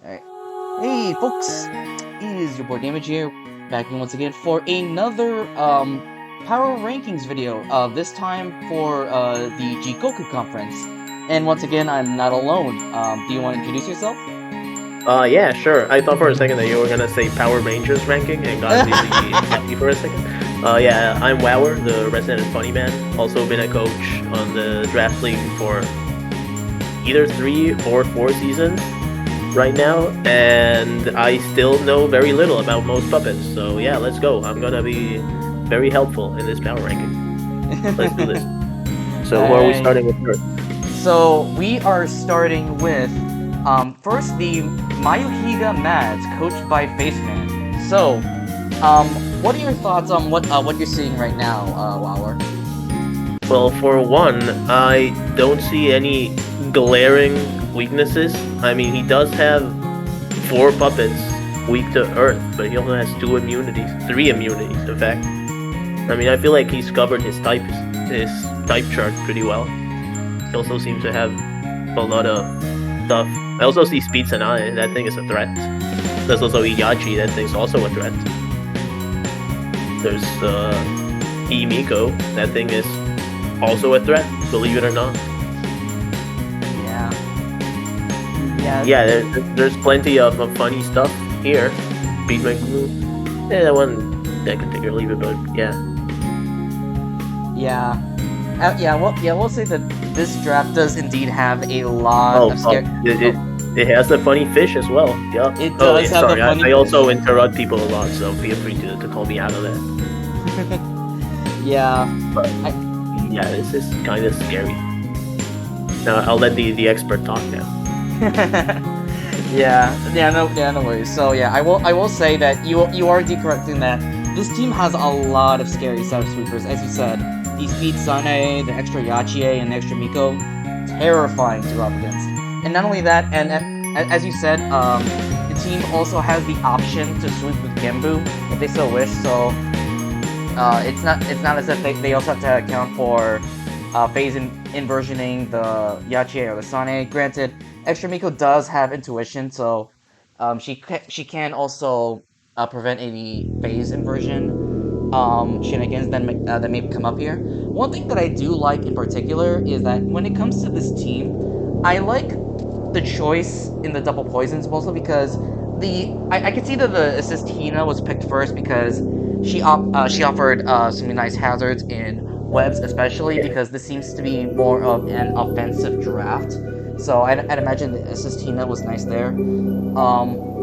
Alright. Hey folks, it is your boy Damage here, back again once again for another power rankings video. This time for the Jigoku conference. And once again, I'm not alone. Do you want to introduce yourself? Yeah, sure. I thought for a second that you were gonna say Power Rangers ranking and got really happy for a second. Yeah, I'm Wower, the resident funny man. Also been a coach on the draft league for either 3 or 4 seasons right now, and I still know very little about most puppets. So yeah, let's go. I'm gonna be very helpful in this power ranking. Let's do this. So who are we starting with first? So we are starting with first the Mayohiga Mads, coached by Faceman. So, what are your thoughts on what you're seeing right now, Wower? Well, for one, I don't see any glaring weaknesses. I mean, he does have 4 puppets weak to Earth, but he also has 2 immunities, 3 immunities, in fact. I mean, I feel like he's covered his type chart pretty well. He also seems to have a lot of stuff. I also see Suzunaan, that thing is a threat. There's also Iyachi, that thing's also a threat. There's Miko, that thing is also a threat, believe it or not. Yeah, there's plenty of ffunny stuff here. Beat my glue. Yeah, that one I can take or leave it, but yeah. We'll say that this draft does indeed have a lot of scare. It has the funny fish as well. Yeah. It does have the funny I also interrupt people a lot, so feel free to call me out of that. Yeah. But yeah, this is kind of scary. Now I'll let the expert talk now. No worries. So yeah, I will say that you are correct in that this team has a lot of scary side sweepers, as you said. The Speed Sane, the extra Yachie, and the extra Miko, terrifying to go up against. And not only that, and as you said, the team also has the option to sweep with Genbu if they so wish. So it's not as if they also have to account for phase inversioning the Yachie or the Sane. Granted, extra Miko does have intuition, so she can also prevent any phase inversion shenanigans that may come up here. One thing that I do like in particular is that when it comes to this team, I like the choice in the double poisons, mostly because I can see that the assist Hina was picked first because she offered some nice hazards in webs, especially because this seems to be more of an offensive draft. So I'd imagine the assist Hina was nice there.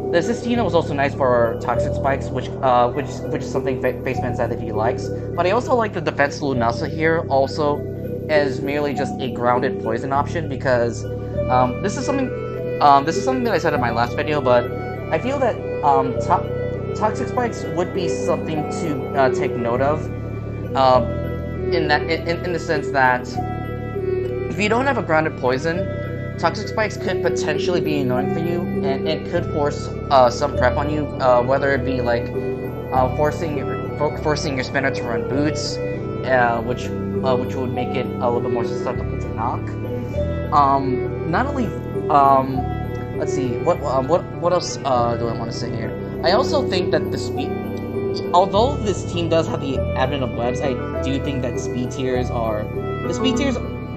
The Assistina was also nice for Toxic Spikes, which is something Faceman said that he likes. But I also like the Defense Lunasa here, also as merely just a grounded poison option, because this is something that I said in my last video, but I feel that Toxic Spikes would be something to take note of, in the sense that if you don't have a grounded poison, Toxic Spikes could potentially be annoying for you, and it could force some prep on you, whether it be like forcing your spinner to run boots, which would make it a little bit more susceptible to knock. Not only let's see, what else do I want to say here? I also think that the speed, although this team does have the advent of webs, I do think that the speed tiers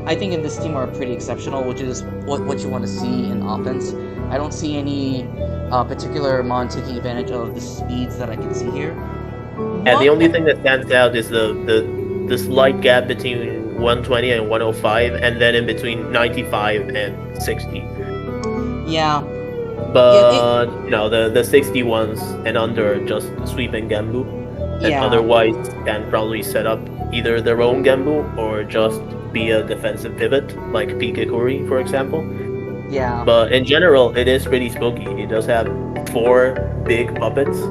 I think in this team are pretty exceptional, which is what you want to see in offense. I don't see any particular Mon taking advantage of the speeds that I can see here. And the only thing that stands out is the slight gap between 120 and 105, and then in between 95 and 60. Yeah. But the 60 ones and under just sweeping Genbu, and otherwise can probably set up either their own Genbu or just be a defensive pivot, like Pikikuri, for example. Yeah. But in general, it is pretty spooky. It does have 4 big puppets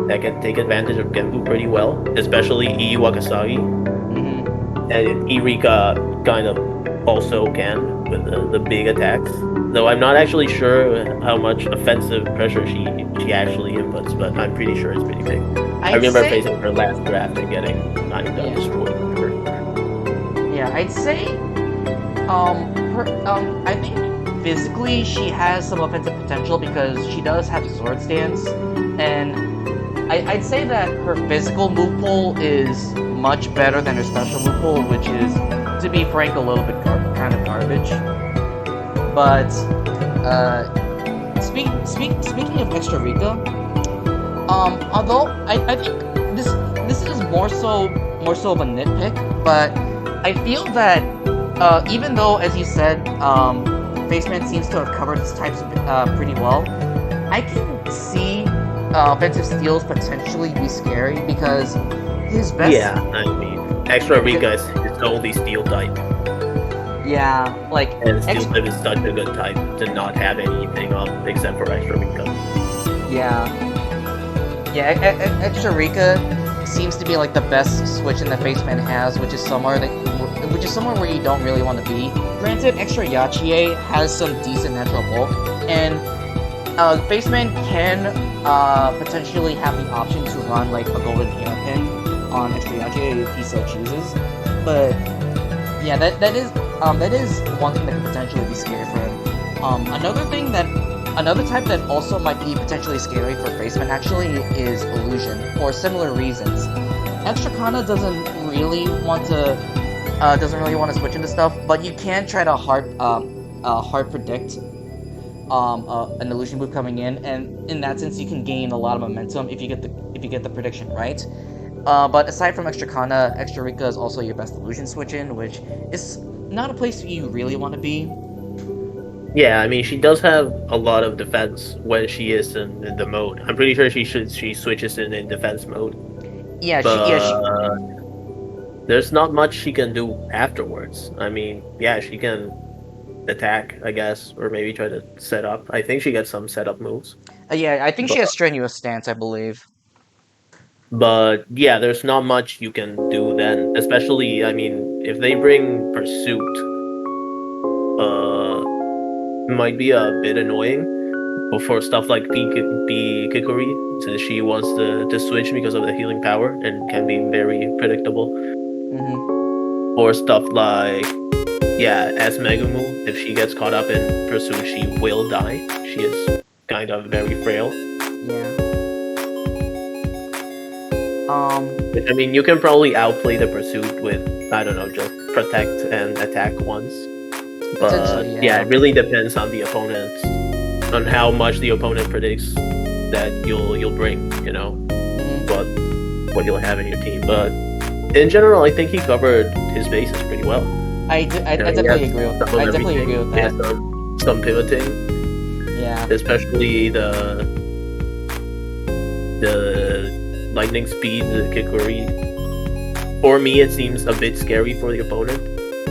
that can take advantage of Genbu pretty well, especially Ii Wakasagi. Mm-hmm. And Irika kind of also can with the big attacks. Though I'm not actually sure how much offensive pressure she actually inputs, but I'm pretty sure it's pretty big. I remember facing her last draft and getting kind of destroyed with her. Yeah, I'd say, I think physically she has some offensive potential because she does have sword stance, and I'd say that her physical move pool is much better than her special move pool, which is, to be frank, a little bit kind of garbage. But speaking of Extra Rika, although I think this is more so of a nitpick, but I feel that even though, as you said, Faceman seems to have covered his types pretty well, I can see offensive steals potentially be scary because his best. Yeah, I mean, Extra Rika is his only steel type. Yeah, like And steel type is such a good type to not have anything up except for Extra Rika. Yeah, Extra Rika seems to be like the best switch in the Faceman has, which is somewhere where you don't really want to be. Granted, Extra Yachier has some decent natural bulk, and Faceman can potentially have the option to run like a golden hairpin on Extra Yachier if he so chooses. But yeah, that is one thing that could potentially be scary for him. Another type that also might be potentially scary for Faceman actually is Illusion, for similar reasons. Extra Kana doesn't really want to switch into stuff, but you can try to hard predict an illusion move coming in, and in that sense you can gain a lot of momentum if you get the prediction right. But aside from Extra Kana, Extra Rika is also your best illusion switch in, which is not a place you really want to be. Yeah, I mean, she does have a lot of defense when she is in the mode. I'm pretty sure she switches in defense mode. Yeah, there's not much she can do afterwards. I mean, yeah, she can attack, I guess, or maybe try to set up. I think she gets some setup moves. Yeah, I think she has Strenuous Stance, I believe. But yeah, there's not much you can do then. Especially, I mean, if they bring Pursuit, might be a bit annoying. But for stuff like Kikori, since she wants to switch because of the healing power and can be very predictable. Mm-hmm. Or stuff like, yeah, as Megumu, if she gets caught up in Pursuit, she will die. She is kind of very frail. Yeah. I mean, you can probably outplay the Pursuit with, I don't know, just protect and attack once. But yeah, it really depends on the opponent, on how much the opponent predicts that you'll bring, you know, what you'll have in your team. But in general, I think he covered his bases pretty well. I definitely agree with that. I definitely agree with that. Some pivoting. Yeah. Especially the lightning speed, the Kikori. For me, it seems a bit scary for the opponent,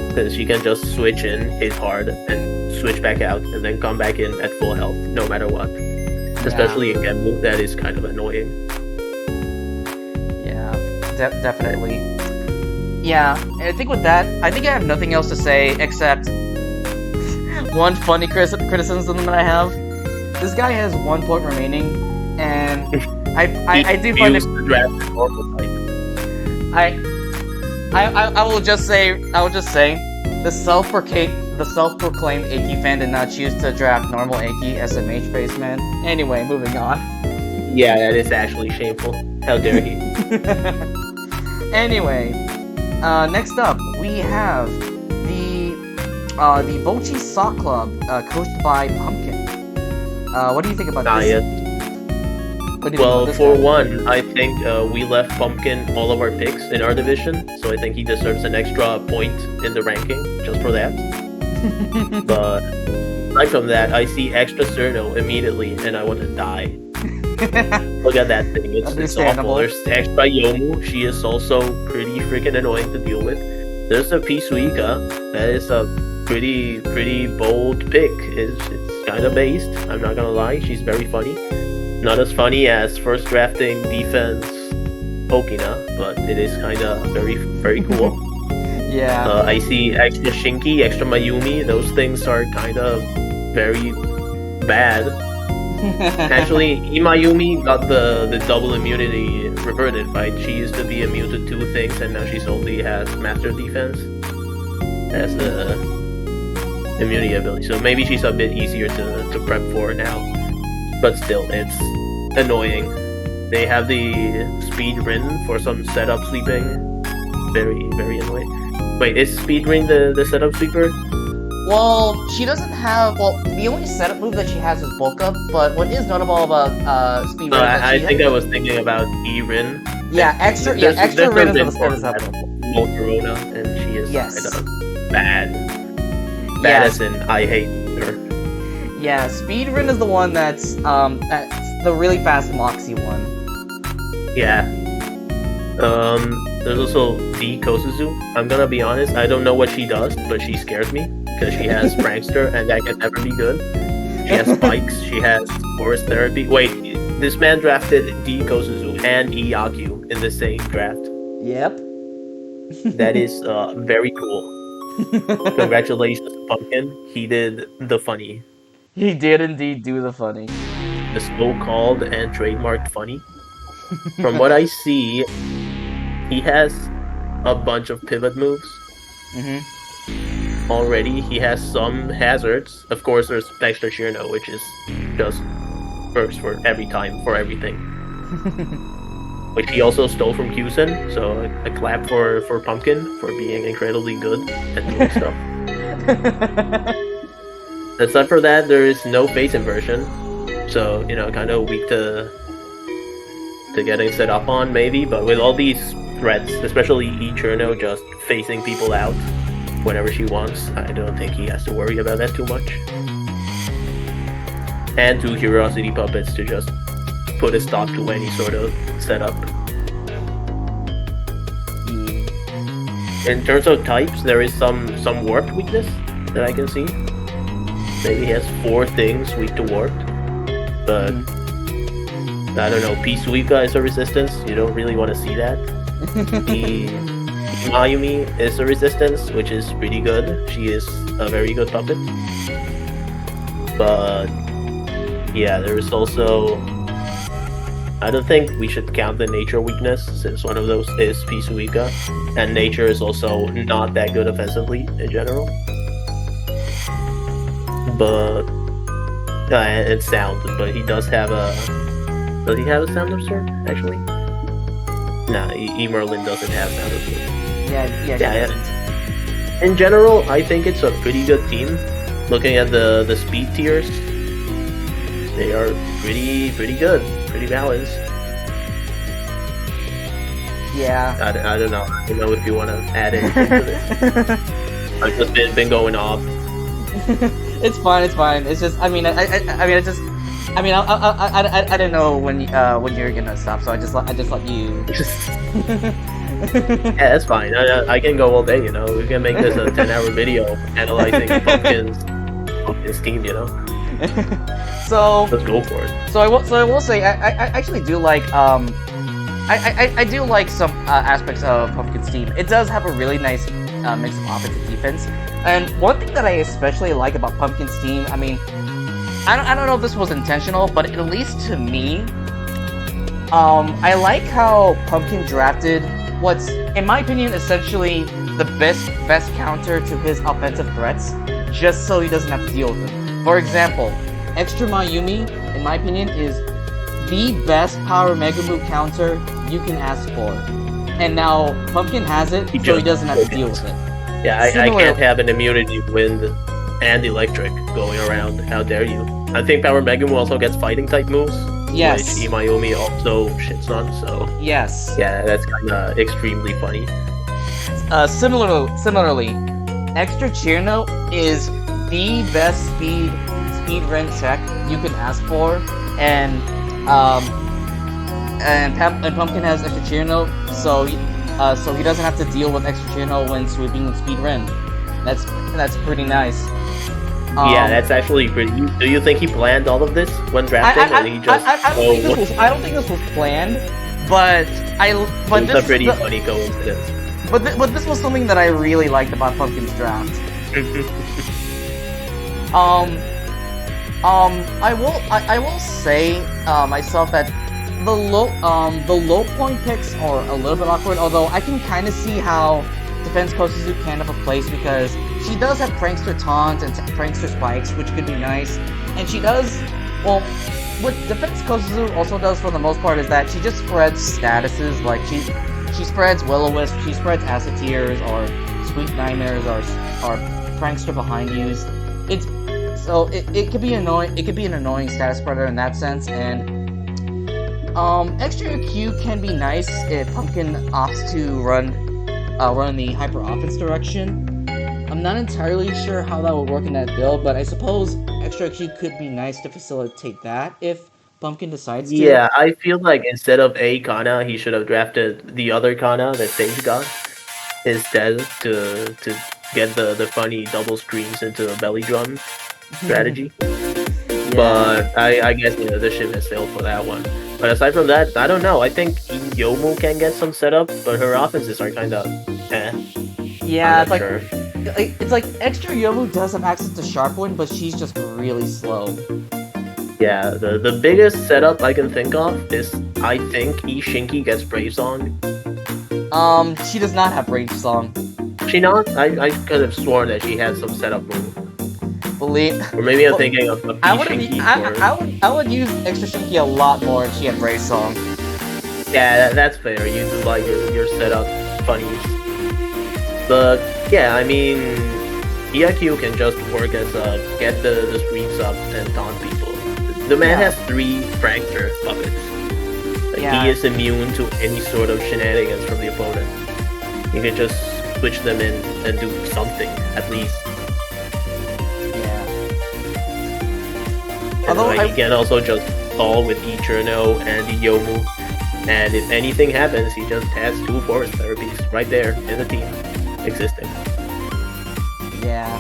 because she can just switch in, hit hard, and switch back out, and then come back in at full health, no matter what. Especially in Genmu, that is kind of annoying. Yeah, definitely. Yeah, and I think with that, I have nothing else to say except one funny criticism that I have. This guy has 1 point remaining, and I do find it. I will just say, the self-proclaimed Aki fan did not choose to draft normal Aki SMH Faceman. Anyway, moving on. Yeah, that is actually shameful. How dare he? Anyway, next up we have the Bocchi Sock Club, coached by Pumpkin. What do you think about this? Well, for one, I think we left Pumpkin all of our picks in our division, so I think he deserves an extra point in the ranking just for that. But aside from that, I see extra Cerno immediately, and I want to die. Look at that thing, it's awful. There's extra Yomu, she is also pretty freaking annoying to deal with. There's a Pisuika, that is a pretty bold pick. It's kind of based, I'm not gonna lie, she's very funny. Not as funny as first drafting defense Okina, but it is kind of very cool. Yeah. I see extra Shinki, extra Mayumi. Those things are kind of very bad. Actually, Imayumi got the double immunity reverted, right? She used to be immune to 2 things, and now she's only has master defense. immunity ability. So maybe she's a bit easier to prep for now. But still, it's annoying. They have the speed rin for some setup sleeping. Very, very annoying. Wait, is speed rin the setup sleeper? Well, she doesn't have. Well, the only setup move that she has is bulk up. But what is notable about speed rin? I think I was thinking about E rin. Yeah, extra rin is the setup. Corona, and she is kind of bad. Bad as in I hate her. Yeah, speed rin is the one that's the really fast Moxie one. Yeah. There's also D Kosuzu. I'm gonna be honest, I don't know what she does, but she scares me because she has Prankster, and that can never be good. She has spikes. She has Forest Therapy. Wait, this man drafted D Kosuzu and E Akyu in the same draft. Yep. That is very cool. Congratulations, Pumpkin. He did the funny. He did indeed do the funny. The so-called and trademarked funny. From what I see, he has a bunch of pivot moves. Already, he has some hazards. Of course, there's Extra Chirno, which is just first for every time, for everything. Which he also stole from Kyusen, so a clap for Pumpkin for being incredibly good at doing stuff. Aside for that, there is no face inversion, so kind of weak to getting set up on maybe. But with all these threats, especially Eterno just facing people out whenever she wants, I don't think he has to worry about that too much. And 2 Curiosity Puppets to just put a stop to any sort of setup. In terms of types, there is some warped weakness that I can see. Maybe he has 4 things weak to warped, but I don't know. Pisuika is a resistance. You don't really want to see that. The Mayumi is a resistance, which is pretty good. She is a very good puppet. But yeah, there is also. I don't think we should count the nature weakness, since one of those is Pisuika, and nature is also not that good offensively in general. But it's sound, but he does have a. Does he have a sound absorb, actually? Nah, Merlin doesn't have sound absorb. Yeah. In general, I think it's a pretty good team. Looking at the speed tiers, they are pretty good, pretty balanced. Yeah. I don't know. I don't know if you want to add anything to this. I've just been going off. It's fine. It's just, I don't know when you're gonna stop, so I just let you. Yeah, that's fine. I can go all day. We can make this a 10-hour video analyzing Pumpkin's team. So let's go for it. So I will say I actually do like I do like some aspects of Pumpkin's team. It does have a really nice mix of offense and defense. And one thing that I especially like about Pumpkin's team, I don't know if this was intentional, but at least to me, I like how Pumpkin drafted what's, in my opinion, essentially the best counter to his offensive threats, just so he doesn't have to deal with them. For example, Extra Mayumi, in my opinion, is the best power Mega Move counter you can ask for. And now Pumpkin has it, so he doesn't have to deal with it. Yeah, I can't have an immunity wind and electric going around. How dare you? I think Power Megumu also gets fighting type moves. Yes. Which Imayumi also shits on, so. Yes. Yeah, that's kinda extremely funny. Similarly, Extra Chirno is the best speed rank tech you can ask for, and Pumpkin has Extra Chirno, so he doesn't have to deal with Extra Chirno when sweeping with Speed Ren. That's pretty nice. Yeah, that's actually pretty. Do you think he planned all of this when drafting, or he just? I don't think this was planned, but it's a pretty funny coincidence. But this was something that I really liked about Pumpkin's draft. I will say myself that the low point picks are a little bit awkward. Although I can kind of see how Defense Kosuzu can have a place, because she does have prankster taunt and prankster spikes, which could be nice. And she does, well, what Defense Kosuzu also does for the most part is that she just spreads statuses. Like she spreads Will-O-Wisp, she spreads Acid Tears or Sweet Nightmares or prankster behind yous. It could be annoying. It could be an annoying status spreader in that sense, and extra Q can be nice if Pumpkin opts to run the hyper offense direction. I'm not entirely sure how that would work in that build, but I suppose extra Q could be nice to facilitate that if Pumpkin decides to. Yeah, I feel like instead of a Kana, he should have drafted the other Kana that Sage got instead to get the funny double screens into a belly drum strategy. Yeah. But I guess the ship has sailed for that one. But aside from that, I don't know. I think Yomu can get some setup, but her offenses are kind of Yeah, I'm not sure. It's like extra Yomu does have access to Sharp Wind, but she's just really slow. Yeah, the biggest setup I can think of is I think Shinki gets Brave Song. She does not have Brave Song. She not? I could have sworn that she had some setup move. Or maybe I'm thinking of Shinki. I would use extra Shinki a lot more if she had Brave Song. Yeah, that's fair. You do like your setup funnies. But yeah, I mean, EIQ can just work as get the screens up and taunt people. The man has 3 prankster puppets. He is immune to any sort of shenanigans from the opponent. You can just switch them in and do something at least. Although he can also just stall with Eterno and the Yomu, and if anything happens, he just has 2 forest therapies right there in the team, existing. Yeah.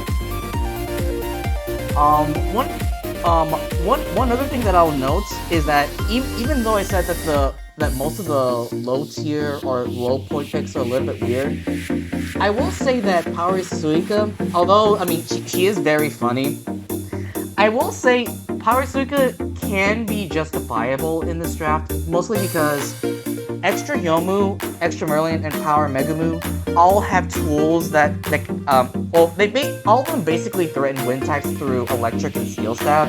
One other thing that I'll note is that even though I said that most of the low tier or low point picks are a little bit weird, I will say that Power Suika, although I mean she is very funny, I will say Power Suika can be justifiable in this draft, mostly because Extra Yomu, Extra Merlin, and Power Megumu all have tools that all of them basically threaten wind types through Electric and Steel Stab,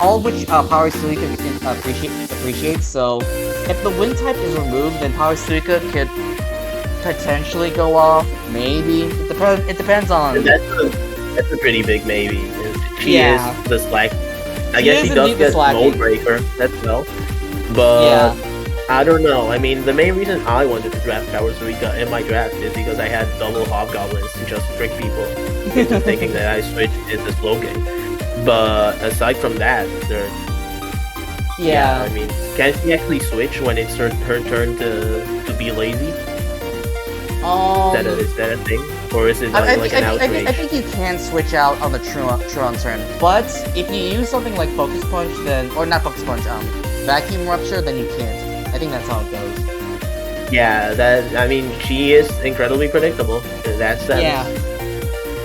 all of which Power Suika appreciates. So if the wind type is removed, then Power Suika could potentially go off. Maybe it depends on. That's a pretty big maybe. She is the slack. I guess she does get Mold Breaker as well, but I don't know. I mean, the main reason I wanted to draft Power Suika in my draft is because I had double Hobgoblins to just trick people into thinking that I switched into slow game. But aside from that, I mean, can she actually switch when it's her turn to be lazy? Is that a thing? Or is it like an outrage? I think you can switch out on the Truon turn, but if you use something like Focus Punch, or not Focus Punch, Vacuum Rupture, then you can't. I think that's how it goes. Yeah, I mean, she is incredibly predictable in that sense. Yeah.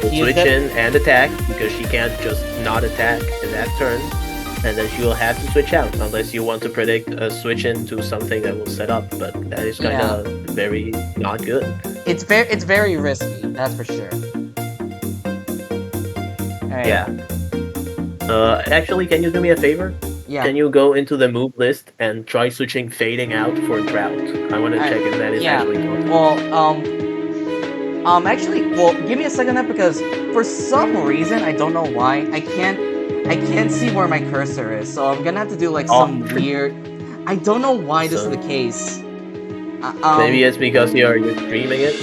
She'll switch in and attack, because she can't just not attack in that turn, and then she will have to switch out, unless you want to predict a switch into something that will set up, but that is kind of very not good. It's very risky, that's for sure. Alright. Yeah. Actually, can you do me a favor? Yeah. Can you go into the move list and try switching Fading Out for Drought? I want to check if that is actually good. Well, give me a second there, because for some reason, I don't know why, I can't see where my cursor is, so I'm gonna have to do like some weird. I don't know why this is the case. Maybe it's because you're streaming it.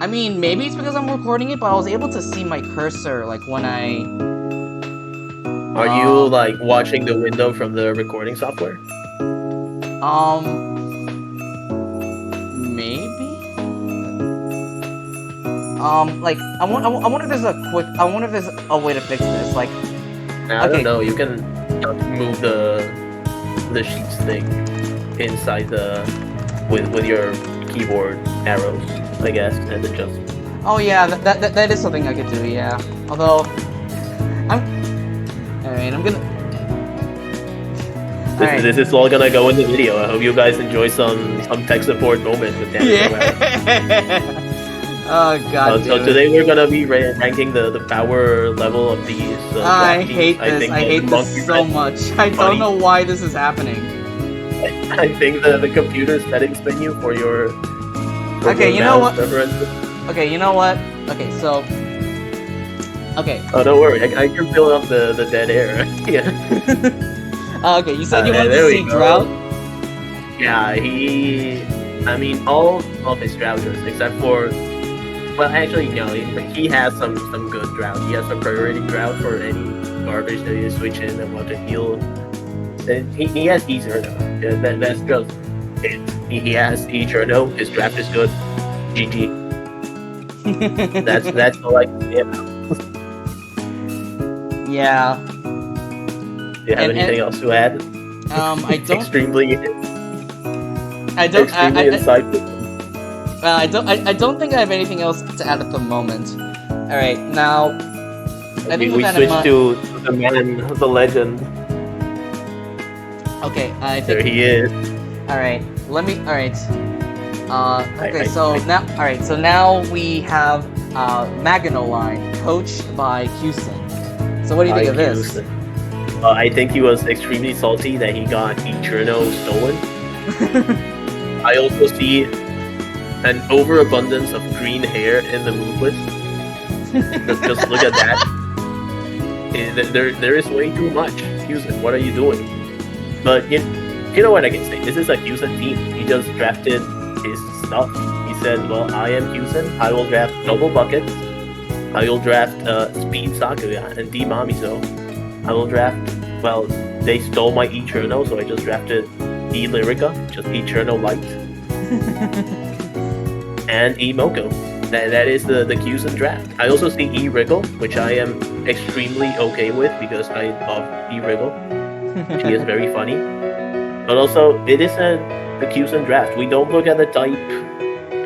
I mean, maybe it's because I'm recording it, but I was able to see my cursor like when I. Are you like watching the window from the recording software? Maybe. Like I wonder if there's a way to fix this. Like, I don't know. You can move the sheets thing inside with your keyboard arrows, I guess, and adjust. Oh yeah, that is something I could do. Yeah. Although I'm gonna. This is all gonna go in the video. I hope you guys enjoy some tech support moment with Dan. Oh god So damn today it. we're gonna be ranking the power level of these I draft teams. hate this. think I hate this so much. I don't know why this is happening. I think the computer settings menu for your Okay, you know mouse what? preferences. Okay, you know what? Okay, so. Okay. Oh, don't worry. I can fill up the dead air. Yeah. Okay, you said you wanted there to we see go. Drought? Yeah, I mean, all of his droughters except for. Well, actually, no. He has some good drought. He has some priority drought for any garbage that you switch in and want to heal. And he has Eterno. That's just it. He has Eterno. His draft is good. GG. That's all I can say about. Yeah. Do you have anything else to add? I don't. Extremely insightful. I don't think I have anything else to add at the moment. All right, now. I think we switched to the man, the legend. Okay, I think. There he is. All right, let me. All right. Okay, so now we have Maginot line coached by Kyusen. So what do you think of this? I think he was extremely salty that he got Eterno stolen. I also see an overabundance of green hair in the move list. just look at that. There is way too much. Kyusen, what are you doing? But you know what I can say? This is a Kyusen team. He just drafted his stuff. He said, well, I am Kyusen. I will draft double buckets. I will draft Speed Sakuya and D Mamizo. I will draft, well, they stole my Eterno, so I just drafted E Lyrica, just Eterno Light. And E Moko. That is the Kyusen draft. I also see E Wriggle, which I am extremely okay with because I love E Wriggle. She is very funny. But also, it is the Kyusen draft. We don't look at the type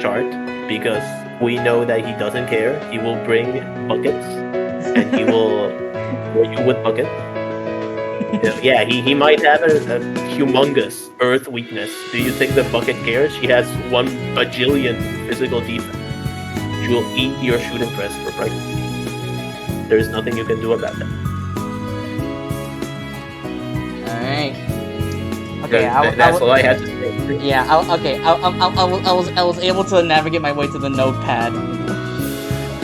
chart because we know that he doesn't care. He will bring buckets and he will hit you with buckets. Yeah, he might have a humongous earth weakness. Do you think the bucket cares? She has 1 bajillion physical defense. She will eat your shooting press for breakfast. There is nothing you can do about that. Alright. Okay, that's all I had to say. Yeah, I was able to navigate my way to the notepad.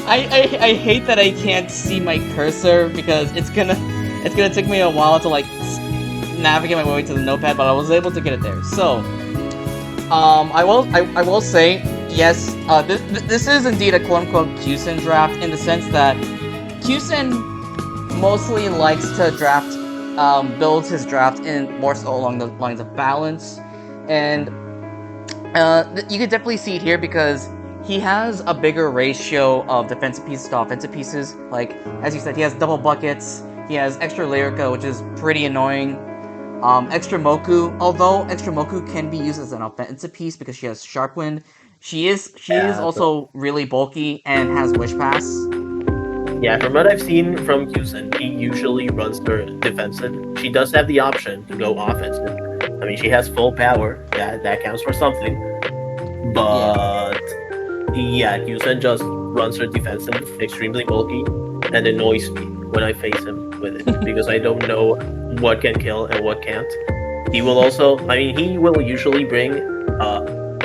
I hate that I can't see my cursor because it's gonna take me a while to like navigate my way to the notepad, but I was able to get it there. So, I will say yes. This is indeed a quote unquote Kyusen draft in the sense that Kyusen mostly likes to draft, builds his draft in more so along the lines of balance, and you can definitely see it here because he has a bigger ratio of defensive pieces to offensive pieces. Like, as you said, he has double buckets, he has extra Lyrica, which is pretty annoying. Extra Moku, although extra Moku can be used as an offensive piece because she has Sharp Wind, she is also really bulky and has Wish Pass. Yeah, from what I've seen from Kyusen, he usually runs her defensive. She does have the option to go offensive. I mean, she has full power. That counts for something. But yeah, Kyusen just runs her defensive, extremely bulky, and annoys me when I face him with it because I don't know what can kill and what can't. He will also, I mean, he will usually bring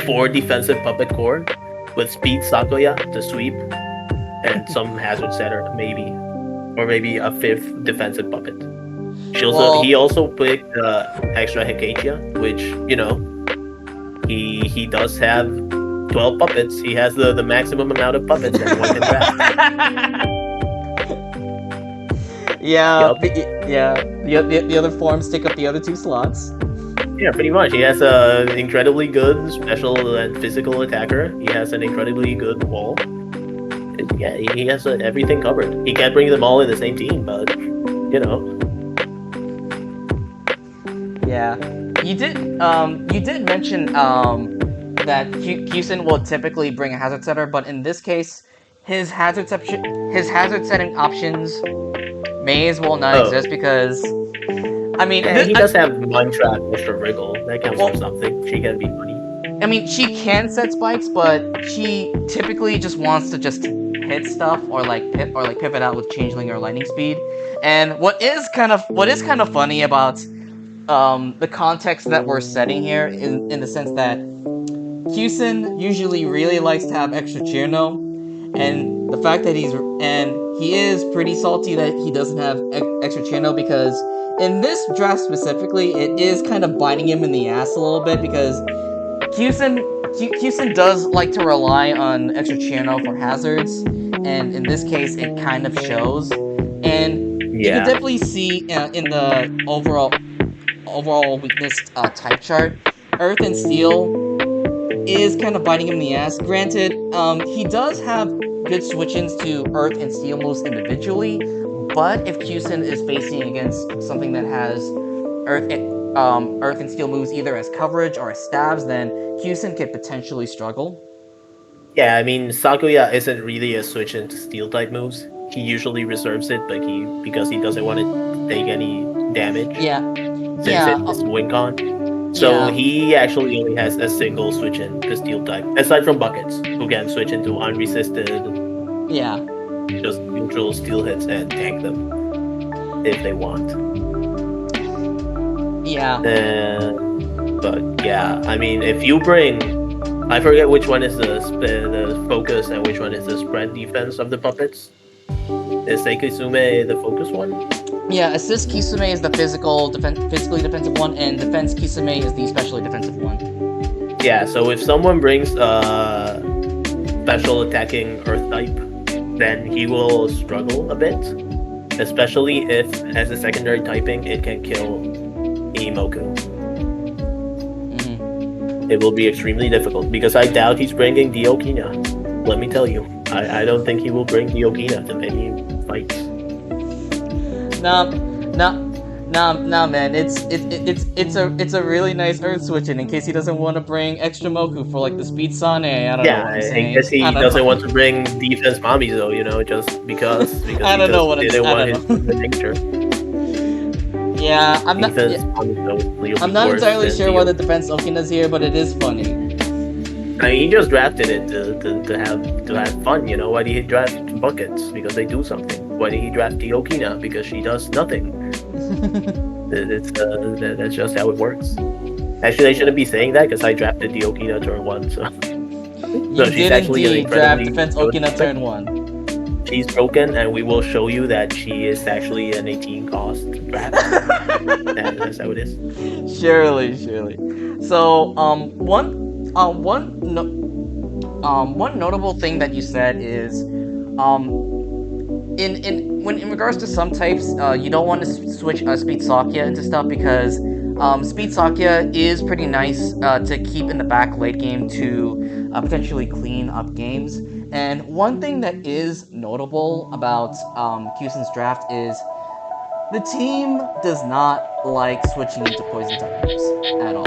4 defensive puppet core with Speed Sakuya to sweep and some hazard setter maybe, or maybe a 5th defensive puppet. He also picked extra Hekachia, which, you know, he does have 12 puppets. He has the maximum amount of puppets that one can draft. Yeah, yep. The other forms take up the other 2 slots. Yeah, pretty much. He has an incredibly good special and physical attacker. He has an incredibly good wall. Yeah, he has everything covered. He can't bring them all in the same team, but, you know. Yeah. You did mention that Kyusen will typically bring a hazard setter, but in this case, his hazard setting options may as well not exist because, I mean, he does have Mind Trap, Mr. Wriggle. That counts for something. She can be funny. I mean, she can set spikes, but she typically just wants to just hit stuff or like pivot out with changeling or lightning speed. And what is kind of funny about the context that we're setting here in the sense that Kyusen usually really likes to have extra Chirno, and the fact that he is pretty salty that he doesn't have extra Chirno, because in this draft specifically, it is kind of biting him in the ass a little bit, because Kyusen does like to rely on extra Chirno for hazards, and in this case, it kind of shows. And you can definitely see in the overall weakness type chart, Earth and Steel is kind of biting him in the ass. Granted, he does have good switch-ins to Earth and Steel moves individually, but if Kyusen is facing against something that has Earth and Steel moves either as coverage or as stabs, then Kyusen could potentially struggle. Yeah, I mean, Sakuya isn't really a switch into Steel type moves. He usually reserves it, but because he doesn't want to take any damage. Since it's Wincon. So he actually only has a single switch in to Steel type, aside from Buckets, who can switch into unresisted. Just neutral Steel hits and tank them if they want. But yeah, I mean, if you bring, I forget which one is the focus and which one is the spread defense of the puppets. Is Seikisume the focus one? Yeah, assist Kisume is the physically defensive one, and defense Kisume is the specially defensive one. Yeah, so if someone brings special attacking Earth type, then he will struggle a bit, especially if, as a secondary typing, it can kill Imoku. It will be extremely difficult, because I doubt he's bringing Diokina. Let me tell you, I don't think he will bring Diokina to many fights. Nah, man. It's a really nice Earth switching in case he doesn't want to bring extra Moku for like the speed Sane. I don't know what I'm saying. I guess he doesn't want to bring defense Mamizo, just because I don't know what I'm saying. Yeah, I'm not entirely sure why the defense Okina's here, but it is funny. I mean, he just drafted it to have fun, Why did he draft Buckets? Because they do something. Why did he draft the Okina? Because she does nothing. That's just how it works. Actually, I shouldn't be saying that because I drafted the Okina turn 1, so. You did indeed draft defense Okina turn 1. She's broken, and we will show you that she is actually an 18 cost draft. That's how it is. Surely. So, one notable thing that you said is, in regards to some types, you don't want to switch Speed Sakya into stuff because Speed Sakya is pretty nice to keep in the back late game to potentially clean up games. And one thing that is notable about Kyusen's draft is the team does not like switching into poison type moves at all.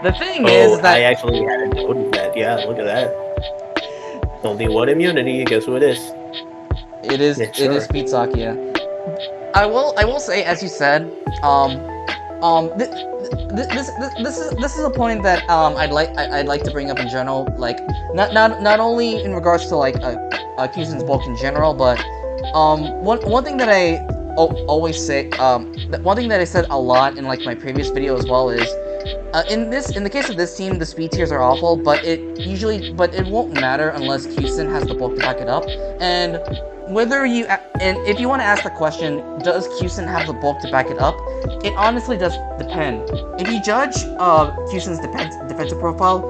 The thing is that I actually hadn't noticed that. Yeah, look at that. Only one immunity. Guess who it is? It is Speed Sakya. I will say, as you said, this is a point that I'd like to bring up in general, like not only in regards to like Kyusen's bulk in general, but one thing that I always say, one thing that I said a lot in like my previous video as well is, in the case of this team, the speed tiers are awful, but it won't matter unless Kyusen has the bulk to back it up. And if you want to ask the question, does Kyusen have the bulk to back it up? It honestly does depend. If you judge Kyusen's defensive profile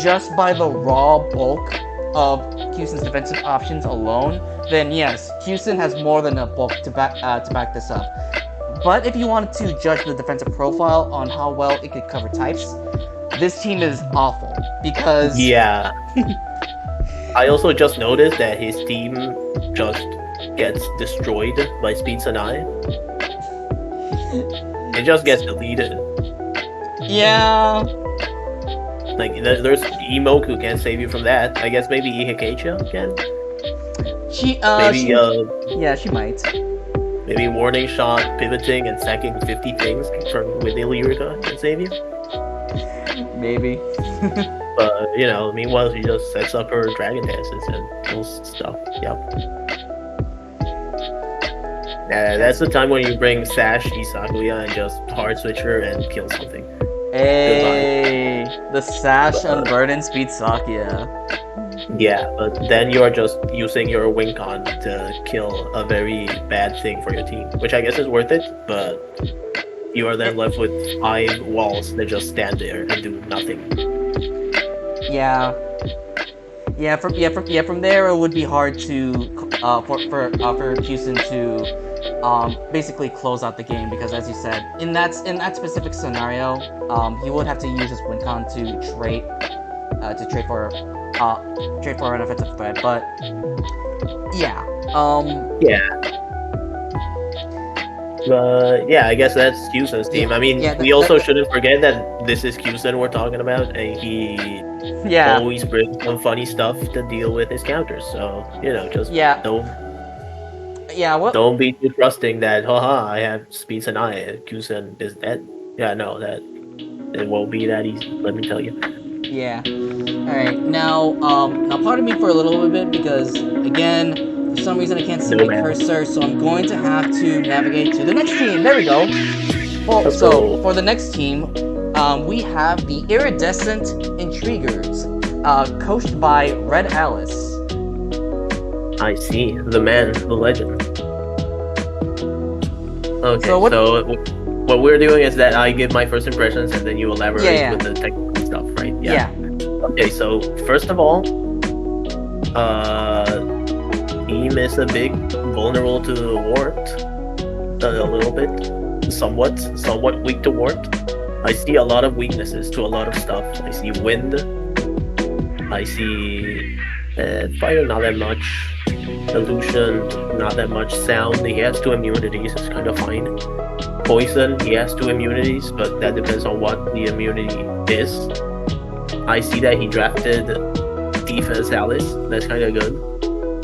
just by the raw bulk of Kyusen's defensive options alone, then yes, Kyusen has more than a bulk to back this up. But if you wanted to judge the defensive profile on how well it could cover types, this team is awful because yeah. I also just noticed that his team just gets destroyed by Speed Sanai. It just gets deleted. Yeah. Like, there's Imoku can't save you from that. I guess maybe Ihikecha can? She might. Maybe Warning Shot, pivoting, and sacking 50 things with Illyrica can save you? Maybe. But meanwhile she just sets up her dragon dances and kills stuff. Yep. That's the time when you bring Sash Isakuya and just hard switch her and kill something. Hey, the Sash Unburdened Speed Sakuya. Yeah, but then you are just using your wing con to kill a very bad thing for your team, which I guess is worth it, but you are then left with 5 walls that just stand there and do nothing. Yeah. From there it would be hard to for Kyusen to basically close out the game, because as you said, in that specific scenario, he would have to use his win con to trade for an offensive threat. But yeah. Yeah, I guess that's Kyusen's team. Yeah, I mean, yeah, we also shouldn't forget that this is Kyusen we're talking about, and he always brings some funny stuff to deal with his counters. So just don't be too trusting that I have speeds and Kyusen is dead. Yeah, no, that it won't be that easy. Let me tell you. Yeah. All right. Now pardon me for a little bit, because again, for some reason I can't see my cursor, so I'm going to have to navigate to the next team. There we go. Well, so for the next team, we have the Iridescent Intriguers, coached by RedAlice. I see. The man, the legend. Okay, so what we're doing is that I give my first impressions and then you elaborate with the technical stuff, right? Yeah. Okay, so first of all, team is a bit vulnerable to wart, a little bit, somewhat weak to wart. I see a lot of weaknesses to a lot of stuff. I see wind. I see fire, not that much. Illusion, not that much. Sound, he has 2 immunities, it's kind of fine. Poison, he has 2 immunities, but that depends on what the immunity is. I see that he drafted Defense Alice, that's kind of good.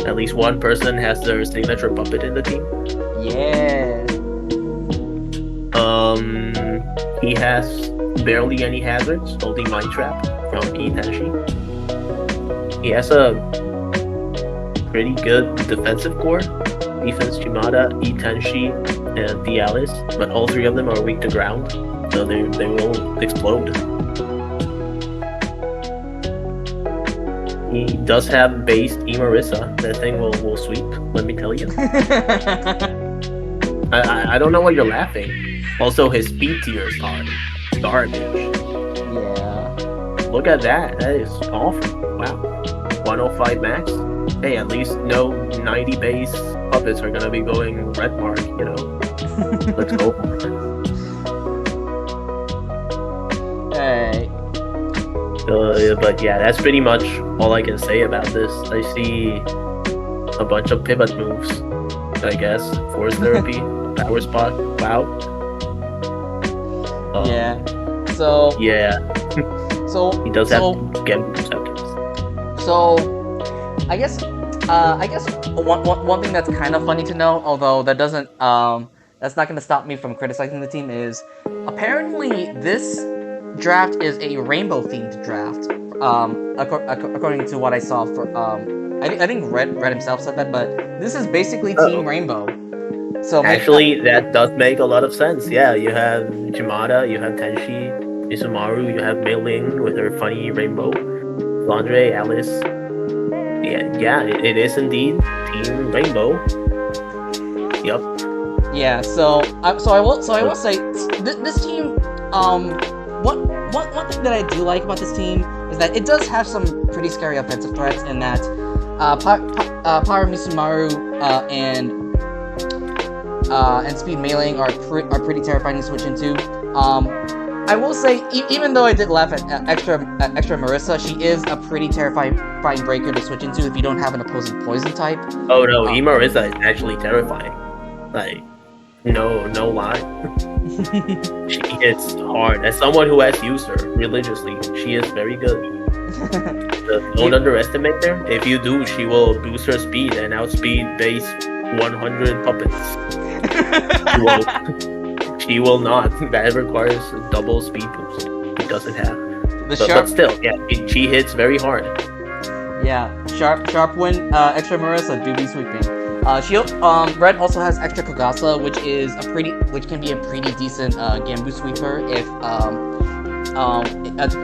At least one person has their signature puppet in the team. Yeah. He has barely any hazards, only Mind Trap from Itachi. He has a pretty good defensive core. Defense Shimada, Itenshi, and Dialis, but all 3 of them are weak to ground, so they will explode. He does have based Emarissa. That thing will sweep, let me tell you. I don't know why you're laughing. Also, his speed tiers are garbage. Yeah. Look at that. That is awful. Wow. 105 max? Hey, at least no 90 base puppets are gonna be going red mark, Let's go. Hey. But yeah, that's pretty much all I can say about this. I see a bunch of pivot moves, I guess. Force therapy, power spot, wow. Yeah. So. Yeah. So he does have Genbu receptors. So, I guess one thing that's kind of funny to know, although that doesn't that's not going to stop me from criticizing the team, is apparently this draft is a rainbow themed draft. According to what I saw for I think Red himself said that, but this is basically Team Rainbow. So actually, that does make a lot of sense. Yeah, you have Jimada, you have Tenshi, Isumaru, you have Mei Ling with her funny rainbow, Landre, Alice. Yeah, it is indeed Team Rainbow. Yep. Yeah. So I will say this team. One thing that I do like about this team is that it does have some pretty scary offensive threats, in that Paramishimaru and Speed Mailing are pretty terrifying to switch into. I will say, even though I did laugh at extra Marissa, she is a pretty terrifying breaker to switch into if you don't have an opposing poison type. Oh no, Marissa is actually terrifying. Like, no lie. She hits hard. As someone who has used her religiously, she is very good. Don't underestimate her. If you do, she will boost her speed and outspeed base 100 puppets. She will not. That requires a double speed boost. White doesn't have. The But still, yeah, she hits very hard. Yeah, sharp win, extra Marissa, doobie sweeping. Red also has extra Kogasa, which can be a pretty decent Gambu sweeper if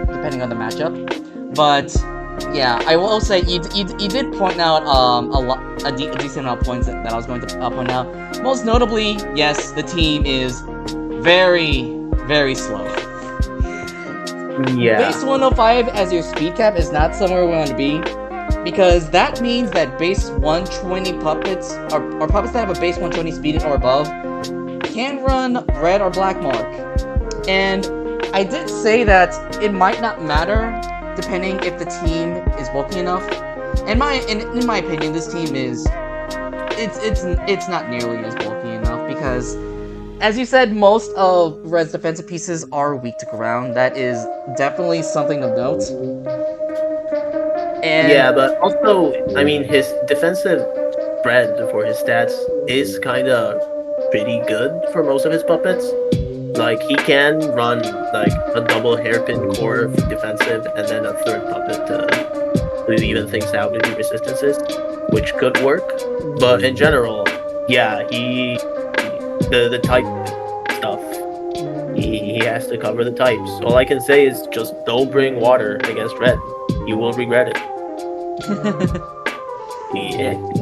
depending on the matchup. But yeah, I will say you did point out a decent amount of points that I was going to point out. Most notably, yes, the team is very, very slow. Yeah. Base 105 as your speed cap is not somewhere we want to be, because that means that base 120 puppets, or puppets that have a base 120 speed or above, can run red or black mark. And I did say that it might not matter depending if the team is bulky enough. In my opinion, this team is it's not nearly as bulky enough, because as you said, most of Red's defensive pieces are weak to ground. That is definitely something of note. And yeah, but also, I mean, his defensive spread for his stats is kind of pretty good for most of his puppets. Like, he can run like a double hairpin core for defensive, and then a third puppet to even things out and do resistances, which could work. But in general, yeah, the type stuff, he has to cover the types. All I can say is just don't bring water against Red. You will regret it.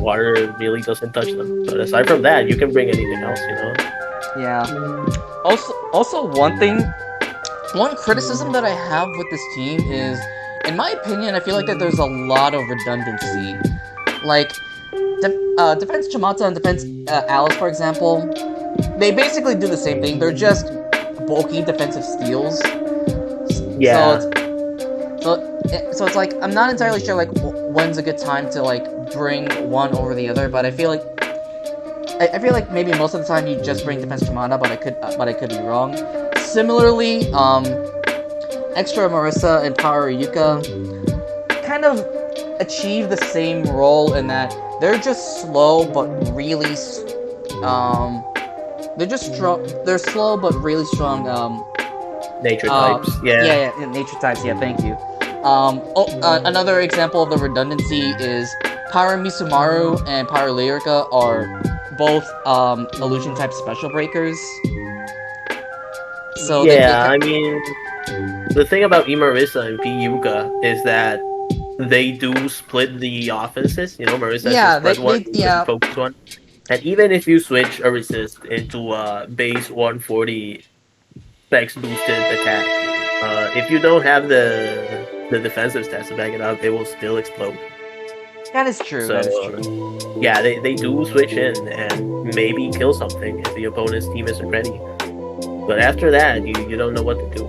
Water really doesn't touch them. But aside from that, you can bring anything else, you know? Yeah. Also one criticism that I have with this team is, in my opinion, I feel like that there's a lot of redundancy. Like, Defense Chamata and Defense Alice, for example, they basically do the same thing. They're just bulky defensive steals. Yeah. So it's like, I'm not entirely sure like when's a good time to like bring one over the other, but I feel like maybe most of the time you just bring Defense Chamata, but I could be wrong. Similarly, Extra Marissa and Power Yuka kind of achieve the same role in that they're just slow but really they're slow but really strong nature types. Yeah, nature types. Yeah, thank you. Another example of the redundancy is Power Misumaru and Power Lyrica are both illusion type special breakers. So I mean, the thing about Marissa and P Yuka is that they do split the offenses. You know, Marissa has the spread one, focus one, and even if you switch a resist into a base 140 specs boosted attack, if you don't have the defensive stats to back it up, it will still explode. That is true. So, that is true. Yeah, they do switch in and maybe kill something if the opponent's team isn't ready. But after that, you don't know what to do.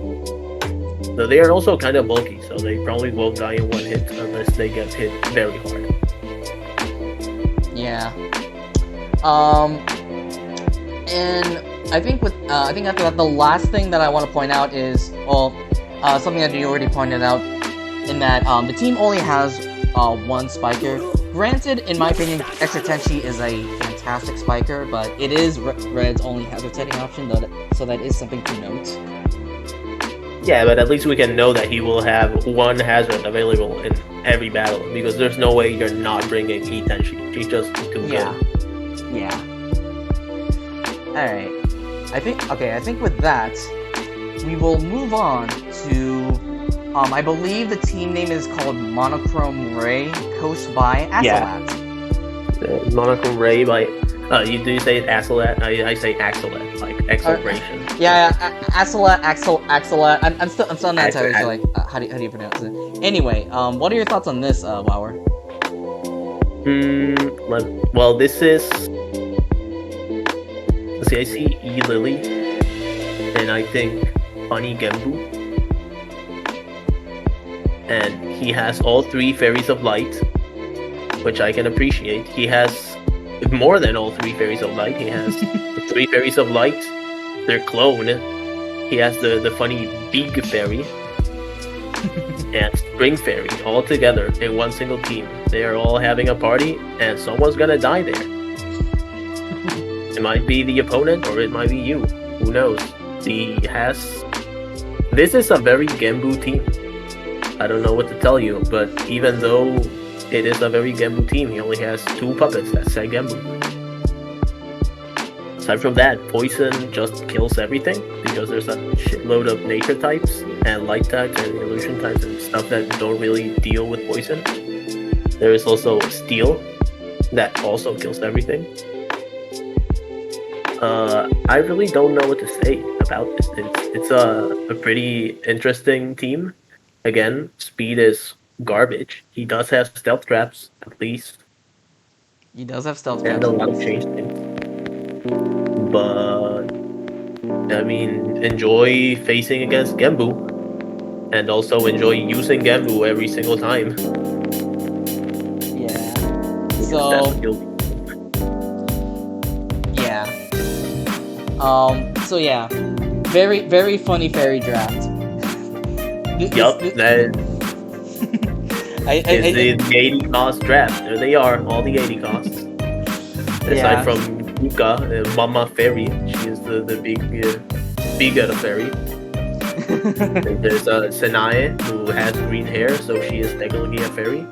So they are also kind of bulky, so they probably won't die in one hit unless they get hit very hard. Yeah. And I think after that, the last thing that I want to point out is, something that you already pointed out, in that the team only has one spiker. Granted, in my opinion, Extra Tenchi is a fantastic spiker, but it is Red's only hazard setting option, so that is something to note. Yeah, but at least we can know that he will have one hazard available in every battle, because there's no way you're not bringing Tenchi. She's just too good. Yeah. Alright. I think with that, we will move on to, I believe the team name is called Monochrome Ray, coached by Accelat. Yeah. Monochrome Ray by, do you say Accelat? I say Accelat, like acceleration. Accelat. I'm still not entirely sure, like, how do you pronounce it? Anyway, what are your thoughts on this, Wower? Well, this is... Let's see, I see E-Lily, and I think Funny Genbu. And he has all three Fairies of Light, which I can appreciate. He has more than all three Fairies of Light. He has the three Fairies of Light, their clone. He has the funny Big Fairy and Spring Fairy all together in one single team. They are all having a party, and someone's gonna die there. It might be the opponent, or it might be you. Who knows? He has This is a very Genbu team. I don't know what to tell you, but even though it is a very Genbu team, he only has 2 puppets that say Genbu. Aside from that, poison just kills everything because there's a shitload of nature types and light types and illusion types and stuff that don't really deal with poison. There is also steel that also kills everything. I really don't know what to say about this. It's a pretty interesting team. Again, speed is garbage. He does have stealth traps, at least, He does have stealth and traps. a lot of change things. But I mean, enjoy facing against Genbu, and also enjoy using Genbu every single time. Yeah. Because So that's what you'll yeah. So yeah, very funny fairy draft. Yup, that I is the 80 cost draft. There they are, all the 80 costs. Aside Yeah. from Yuka, Mama Fairy, she is the big fairy. And there's Sanae, who has green hair, so she is technically a fairy.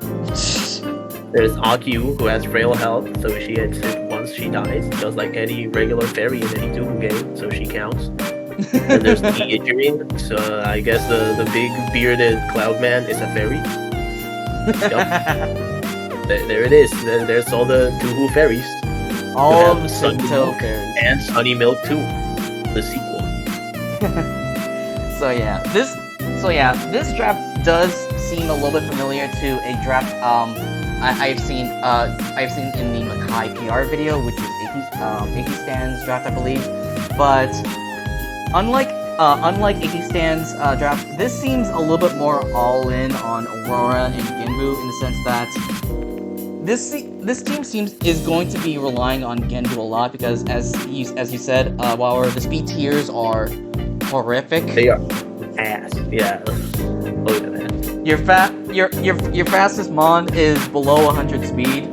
There's Akyu, who has frail health, so she hits it once she dies, just like any regular fairy in any Doom game, so she counts. And there's the Iridescent, so I guess the big bearded cloud man is a fairy. There it is. There's all the Tuhu fairies. All have the Sunny Sinto Milk fairies. and Sunny Milk 2, the sequel. So yeah, this draft does seem a little bit familiar to a draft I've seen in the Makai PR video, which is Iki Stan's draft, I believe. But unlike Iki Stan's draft, this seems a little bit more all in on Aurora and Genbu in the sense that this team is going to be relying on Genbu a lot because as you said, while the speed tiers are horrific. They are ass. Yeah. Look at that. Your fastest mon is below 100 speed.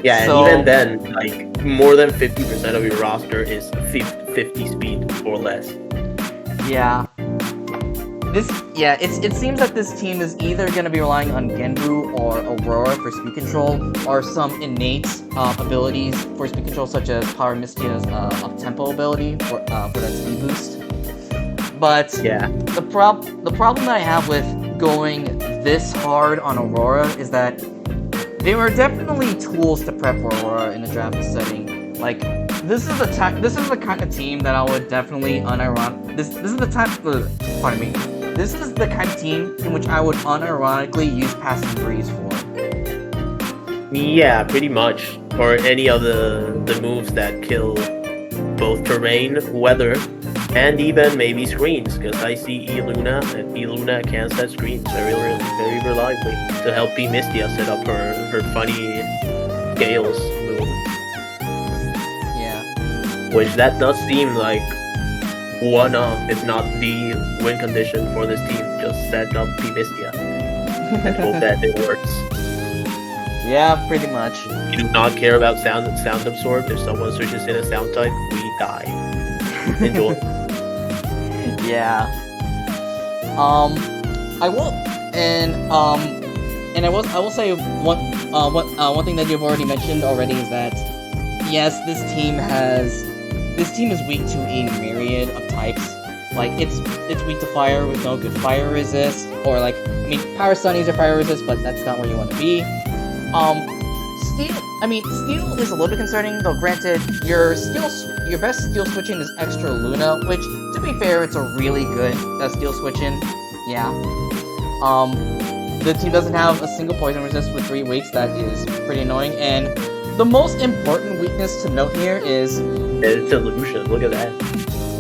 Yeah, so, and even then, like more than 50% of your roster is 50 speed or less. Yeah. It seems like this team is either going to be relying on Genbu or Aurora for speed control, or some innate abilities for speed control, such as Power Mystia's up-tempo ability for that speed boost. But Yeah. the problem that I have with going this hard on Aurora is that there are definitely tools to prep for Aurora in a draft setting. Like this is the kind of team that I would definitely This is the kind of team in which I would unironically use Passing Breeze for. Yeah, pretty much. Or any of the moves that kill both terrain, weather, and even maybe screens, because I see Eluna, and Eluna can set screens very reliably to help P. Mistia set up her funny Gales move. Yeah. Which that does seem like one of, if not the win condition for this team. Just set up P. Mistia and hope that it works. Yeah, pretty much. We do not care about sound absorb. If someone switches in a sound type, we die. Enjoy. Yeah. I will say one thing that you've already mentioned already is that yes, this team is weak to a myriad of types. Like it's weak to fire with no good fire resist, or Power Sunnies are fire resist, but that's not where you want to be. Steel is a little bit concerning, though granted, your best steel switching is Extra Luna, which, to be fair, it's a really good steel switching. Yeah. The team doesn't have a single poison resist with 3 weeks, that is pretty annoying, and the most important weakness to note here is... It's illusion, look at that.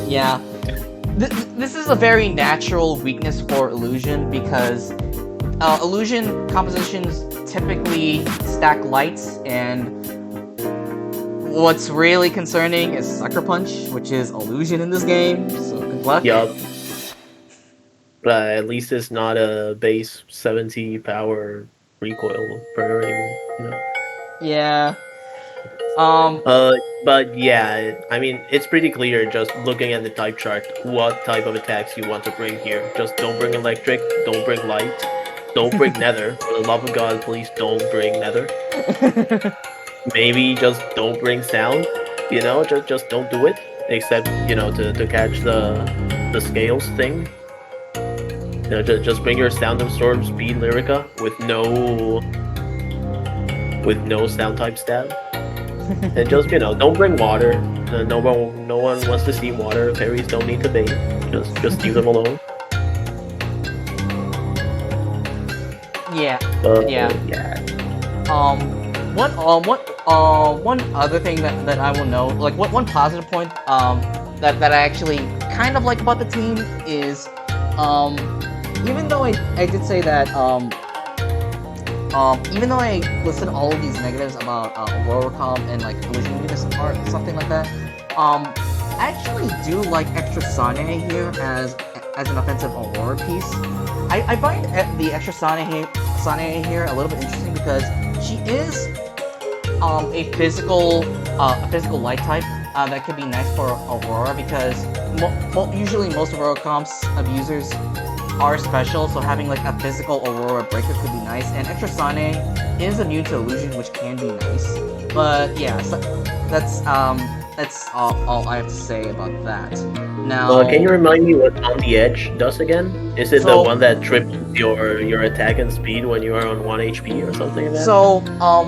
Yeah. This is a very natural weakness for illusion, because illusion compositions typically stack lights, and what's really concerning is Sucker Punch, which is illusion in this game, so good luck. Yup. But at least it's not a base 70 power recoil per, Yeah. Um, Uh, but yeah, I mean, it's pretty clear just looking at the type chart what type of attacks you want to bring here. Just don't bring electric, don't bring light, don't bring nether. For the love of God, please don't bring nether. Maybe just don't bring sound. Just don't do it. Except to catch the scales thing. Just bring your sound absorb speed lyrica with no sound type stab. And just don't bring water. No one wants to see water. Fairies don't need to bathe. Just leave them alone. yeah, yeah. Yeah. Um, one other thing that I will note, like one positive point, that I actually kind of like about the team is, um, even though I did say that, even though I listed all of these negatives about Aurora Comp and like collision weakness or something like that, I actually do like extra Sane here as an offensive Aurora piece. I find the extra Sane here a little bit interesting because she is a physical light type that could be nice for Aurora because usually most Aurora comps abusers are special, so having like a physical Aurora breaker could be nice. And extra Sane is immune to illusion, which can be nice. But yeah, so that's all I have to say about that. Now, Can you remind me what On the Edge does again? Is it the so one that triples your attack and speed when you are on 1 HP or something like that? so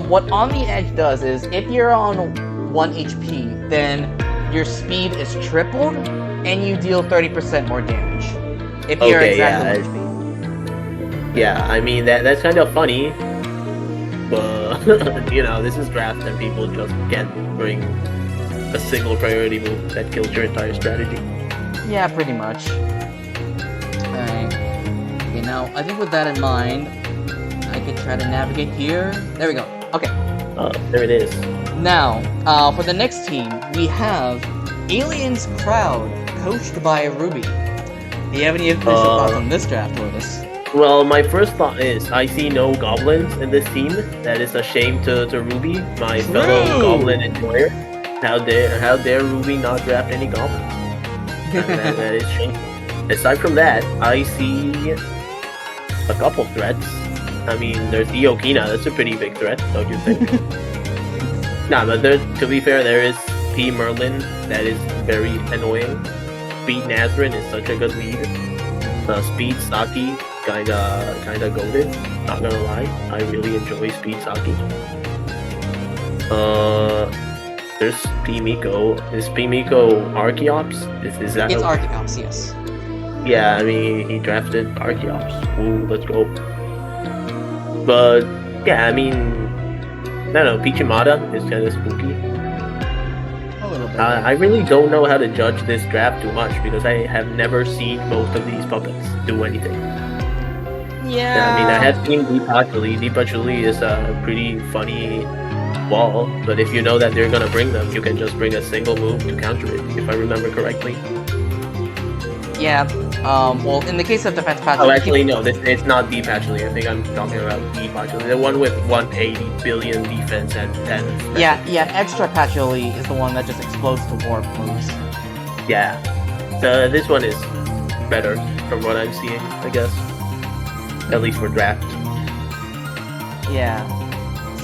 what On the Edge does is if you're on 1 HP, then your speed is tripled and you deal 30% more damage. If you're Okay, exactly yeah. 1 HP. Yeah, I mean that's kind of funny, but this is draft and people just can't bring a single priority move that kills your entire strategy. Yeah, pretty much. Alright. Okay, now, I think with that in mind, I can try to navigate here. There we go. Okay. There it is. Now, for the next team, we have Aliens Crowd, coached by Ruby. Do you have any initial thoughts on this draft, Lotus? Well, my first thought is I see no goblins in this team. That is a shame to Ruby, my fellow goblin enjoyer. How dare Ruby not draft any goblins? That is shameful. Aside from that, I see a couple threats. I mean, there's Iokina. That's a pretty big threat, don't you think? Nah, but to be fair, there is P. Merlin. That is very annoying. Speed Nazarene is such a good lead. Speed Saki, kinda goated. Not gonna lie, I really enjoy Speed Saki. There's P. Miko. Is P. Miko Archeops? Is that? It's Archeops, yes. Yeah, I mean he drafted Archeops. Ooh, let's go. But yeah, I mean, I don't know. Pichimada is kind of spooky. A little bit. I really don't know how to judge this draft too much because I have never seen most of these puppets do anything. Yeah. I mean, I have seen Deepachuli. Deepachuli is a pretty funny wall, but if you know that they're gonna bring them, you can just bring a single move to counter it, if I remember correctly. Yeah. Well, in the case of Defense Path... Oh, actually, no, it's not Deepachuli. I think I'm talking about Deepachuli. The one with 180 billion defense and 10 special. Yeah, Extra Patchouli is the one that just explodes to warp moves. Yeah. So this one is better from what I'm seeing, I guess. At least for draft. Yeah.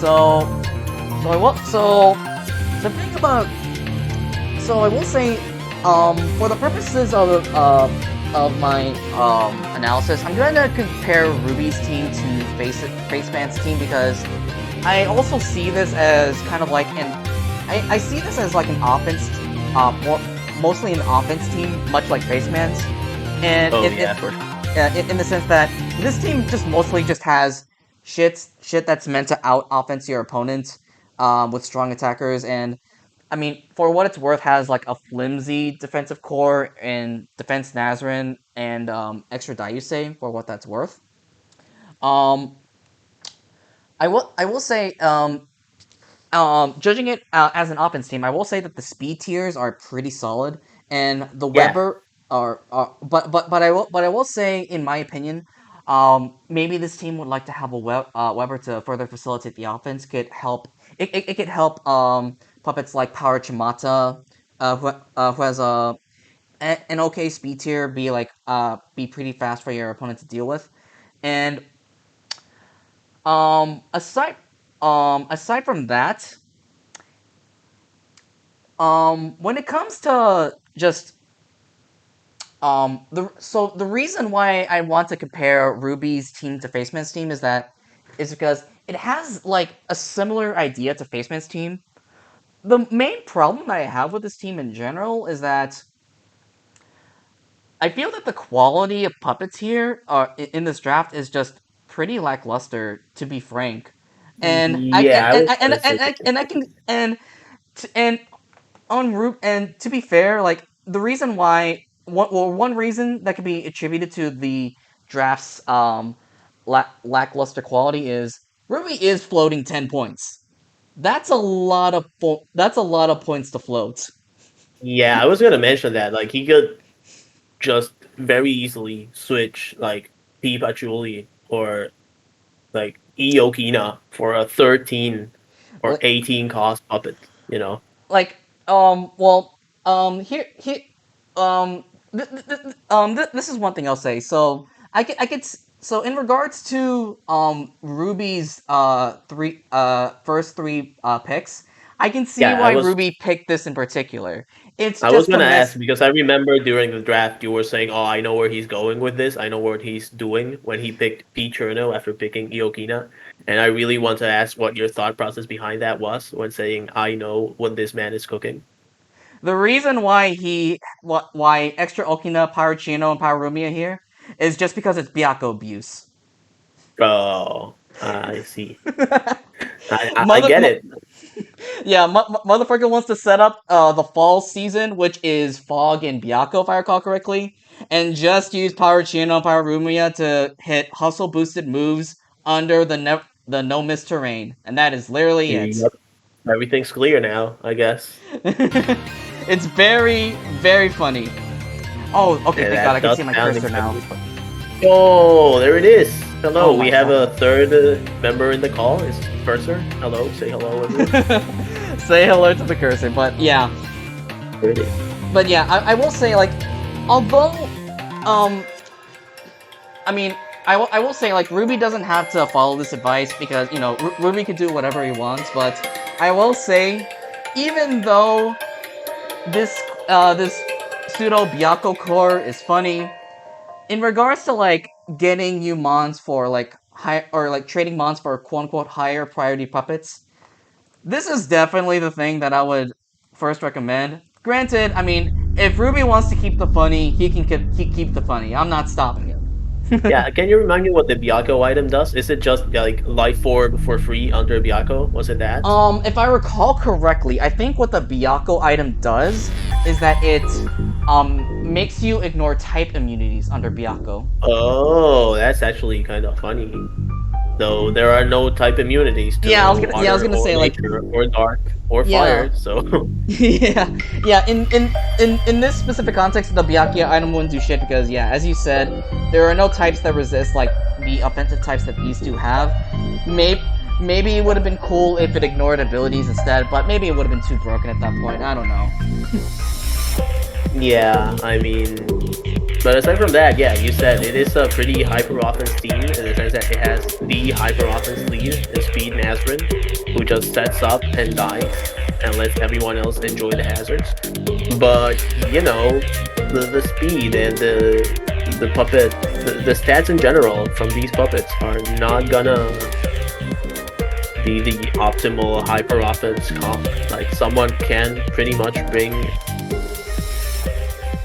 So the thing about... So I will say, for the purposes of my analysis, I'm going to compare Ruby's team to Faceman's team because I also see this as kind of like I see this as like an offense, mostly an offense team, much like Faceman's, and in the sense that this team just mostly just has shit that's meant to out offense your opponent, with strong attackers. And I mean, for what it's worth, has like a flimsy defensive core in Defense Nazarene and extra Daiusei, for what that's worth. I will say, judging it as an offense team, I will say that the speed tiers are pretty solid, and the Weber are but I will say, in my opinion, maybe this team would like to have a Weber to further facilitate the offense. Could help it could help puppets like Power Chimata, who has an okay speed tier, be pretty fast for your opponent to deal with, and um aside aside from that, when it comes to just the reason why I want to compare Ruby's team to Faceman's team is because it has like a similar idea to Faceman's team. The main problem that I have with this team in general is that I feel that the quality of puppets here in this draft is just pretty lackluster, to be frank. And I Yeah, I was gonna say the same and I thing. can and on root and to be fair, like the reason why one reason that could be attributed to the draft's lackluster quality is Ruby is floating 10 points. That's a lot of points to float. Yeah, I was gonna mention that. Like he could just very easily switch like Pikachu or like Iokina for a 13 or Like, 18 cost puppet, you know? like well here this is one thing I'll say. So so in regards to Ruby's first three picks, I can see Yeah, why Ruby picked this in particular. It's I was just to gonna ask mess. because I remember during the draft you were saying, "Oh, I know where he's going with this. I know what he's doing" when he picked P Cherno after picking Iokina, and I really want to ask what your thought process behind that was when saying, "I know what this man is cooking." The reason why extra Okina, Parachino, and Pararumia here is just because it's Byakko abuse. Oh, I see. I Mother, get mo- it. yeah, motherfucker wants to set up the fall season, which is Fog and Byakko, if I recall correctly, and just use Parachino and Pararumia to hit hustle boosted moves under the no miss terrain, and that is literally it. Yep. Everything's clear now, I guess. It's very, very funny. Oh, okay, Yeah, thank God, I that can does see my sound cursor now. incredibly fun. Oh, there it is. Oh Hello, we my have a God. third member in the call. It's Cursor. Hello, say hello, everyone. Say hello to the cursor, but yeah. There it is. But yeah, I will say, like, although, um, I mean, I will say, like, Ruby doesn't have to follow this advice because, you know, Ruby can do whatever he wants, but I will say, even though this pseudo Byakko core is funny, in regards to, like, getting you mons for, like, trading mons for quote-unquote higher priority puppets, this is definitely the thing that I would first recommend. Granted, I mean, if Ruby wants to keep the funny, he can keep the funny. I'm not stopping him. Yeah, can you remind me what the Byakko item does? Is it just like life orb for free under Byakko? Was it that? If I recall correctly, I think what the Byakko item does is that it makes you ignore type immunities under Byakko. Oh, that's actually kind of funny. Though there are no type immunities to I was water gonna or say, like, nature or dark or yeah. fire, so Yeah, yeah. In this specific context, the Byakuya item wouldn't do shit because, yeah, as you said, there are no types that resist like the offensive types that these two have. Maybe it would have been cool if it ignored abilities instead, but maybe it would have been too broken at that point. I don't know. yeah, I mean, but aside from that, yeah, you said it is a pretty hyper offense team in the sense that it has the hyper offense lead in Speed Nazrin, who just sets up and dies and lets everyone else enjoy the hazards. But you know, the speed and the puppet, the stats in general from these puppets are not gonna be the optimal hyper offense comp. Like someone can pretty much bring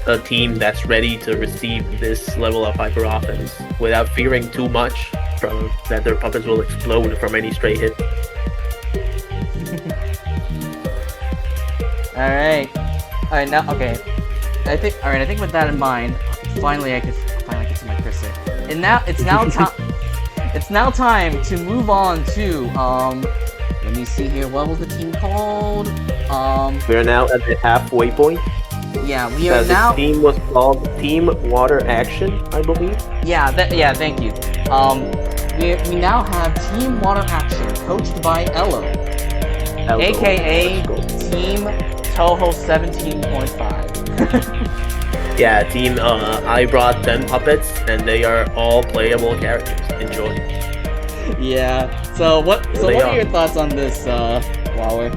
a team that's ready to receive this level of hyper offense without fearing too much from that their puppets will explode from any stray hit. Alright. Alright, now, okay. I think with that in mind, finally I can see my cursor. And now, it's now time to move on to, let me see here, what was the team called? We're now at the halfway point. Yeah, we are now. The team was called Team Water Action, I believe. Yeah, thank you. We now have Team Water Action, coached by Ello. Ello, aka let's go. Team Toho 17.5. Yeah, team. I brought 10 puppets, and they are all playable characters. Enjoy. Yeah. So what They are are. your thoughts on this, Waller?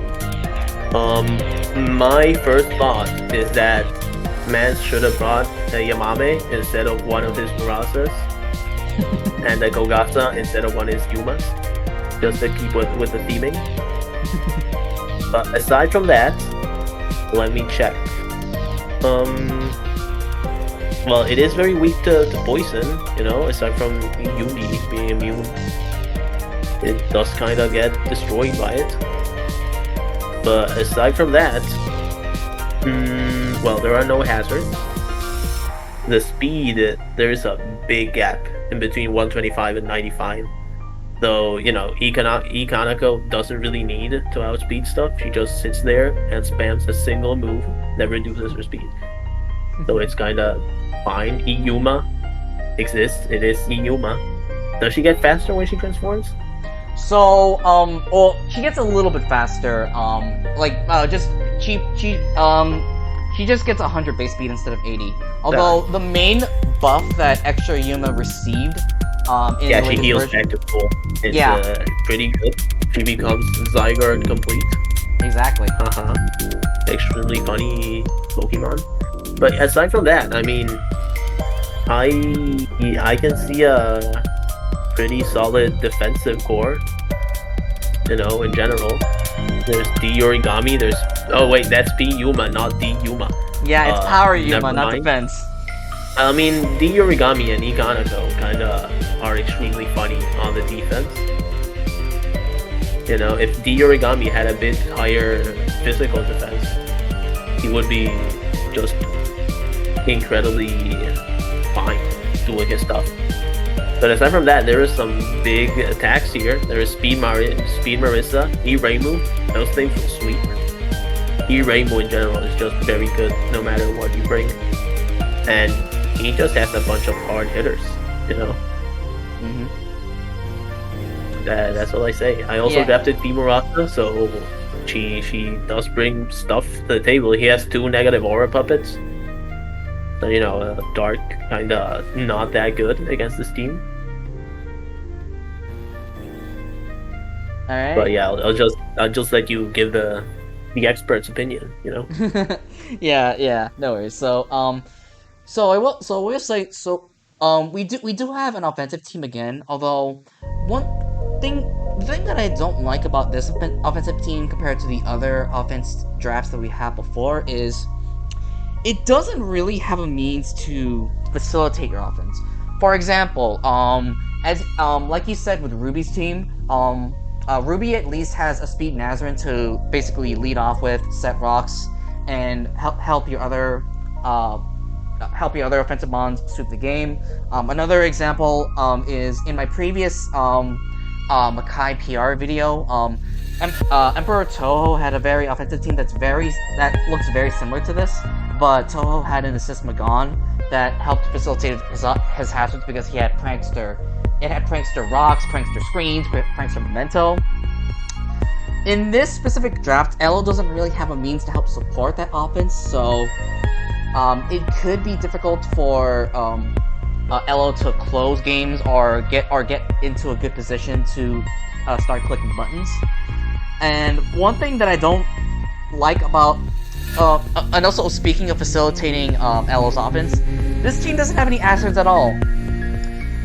My first thought is that man should have brought a Yamame instead of one of his Murasas, and a Kogasa instead of one of his Yumas, just to keep with the theming. But aside from that, let me check. Well, it is very weak to poison, you know, aside from Yumi being immune. It does kind of get destroyed by it. But aside from that, well, there are no hazards. The speed, there's a big gap in between 125 and 95. Though, you know, Ikanako doesn't really need to outspeed stuff. She just sits there and spams a single move that reduces her speed. So it's kind of fine. Iyuma exists. It is Iyuma. Does she get faster when she transforms? So, well, she gets a little bit faster. She just gets 100 base speed instead of 80. Although the main buff that extra Yuma received, in yeah, the she latest heals version, back to full. It's pretty good. She becomes Zygarde complete. exactly. Extremely funny Pokemon. But aside from that, I mean, I can see a pretty solid defensive core. You know, in general. There's D Origami. Oh wait, that's P Yuma, not D Yuma. Yeah, it's power Yuma, never not mind. defense. I mean, D Origami and Ikanako kind of are extremely funny on the defense. You know, if D Origami had a bit higher physical defense, he would be just incredibly fine doing his stuff. But aside from that, there is some big attacks here. There is Speed Marissa, E-Reimu. Those things will sweep. E-Reimu in general is just very good no matter what you bring. And he just has a bunch of hard hitters, you know. That's all I say. I also drafted Pimurata, so she does bring stuff to the table. He has 2 negative aura puppets. So, you know, Dark kinda not that good against this team. Alright. But yeah, I'll just let you give the expert's opinion, you know. yeah, no worries. So we'll say we do have an offensive team again, although the thing that I don't like about this offensive team compared to the other offense drafts that we had before is it doesn't really have a means to facilitate your offense. For example, as like you said with Ruby's team, Ruby at least has a Speed Nazarene to basically lead off with, set rocks, and help your other offensive mons sweep the game. Another example is in my previous Makai PR video. Emperor Toho had a very offensive team that looks very similar to this, but Toho had an assist Magon that helped facilitate his hazards because he had Prankster. It had Prankster Rocks, Prankster Screens, Prankster Memento. In this specific draft, Ello doesn't really have a means to help support that offense, so it could be difficult for Ello to close games or get into a good position to start clicking buttons. And one thing that I don't like about, and also speaking of facilitating Ello's offense, this team doesn't have any hazards at all,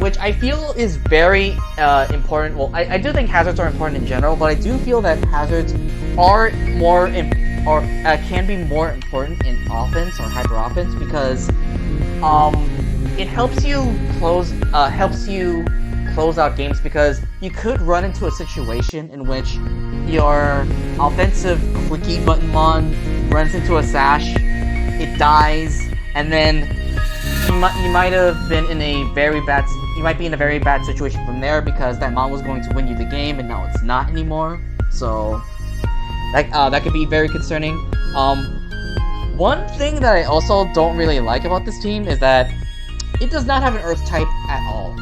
which I feel is very important. Well, I do think hazards are important in general, but I do feel that hazards are can be more important in offense or hyper offense because it helps you close out games because you could run into a situation in which your offensive clicky button mon runs into a sash, it dies, and then you might be in a very bad situation from there because that mon was going to win you the game and now it's not anymore. So that could be very concerning. One thing that I also don't really like about this team is that it does not have an Earth type at all.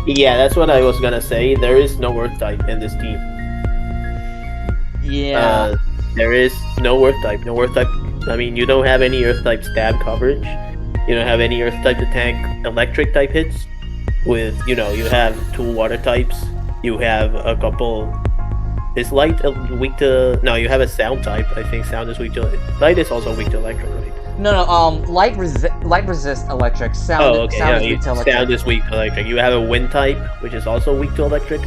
Yeah, that's what I was gonna say. There is no Earth type in this team. Yeah. There is no Earth type. No Earth type. I mean, you don't have any Earth type stab coverage. You don't have any Earth type to tank electric type hits. With you have 2 water types. You have a couple. Is light weak to? No, you have a sound type. I think sound is weak to. Light is also weak to electric, right? No. Light resist electric. Sound. Oh, okay. Sound is weak to electric. Sound is weak to electric. You have a wind type, which is also weak to electric.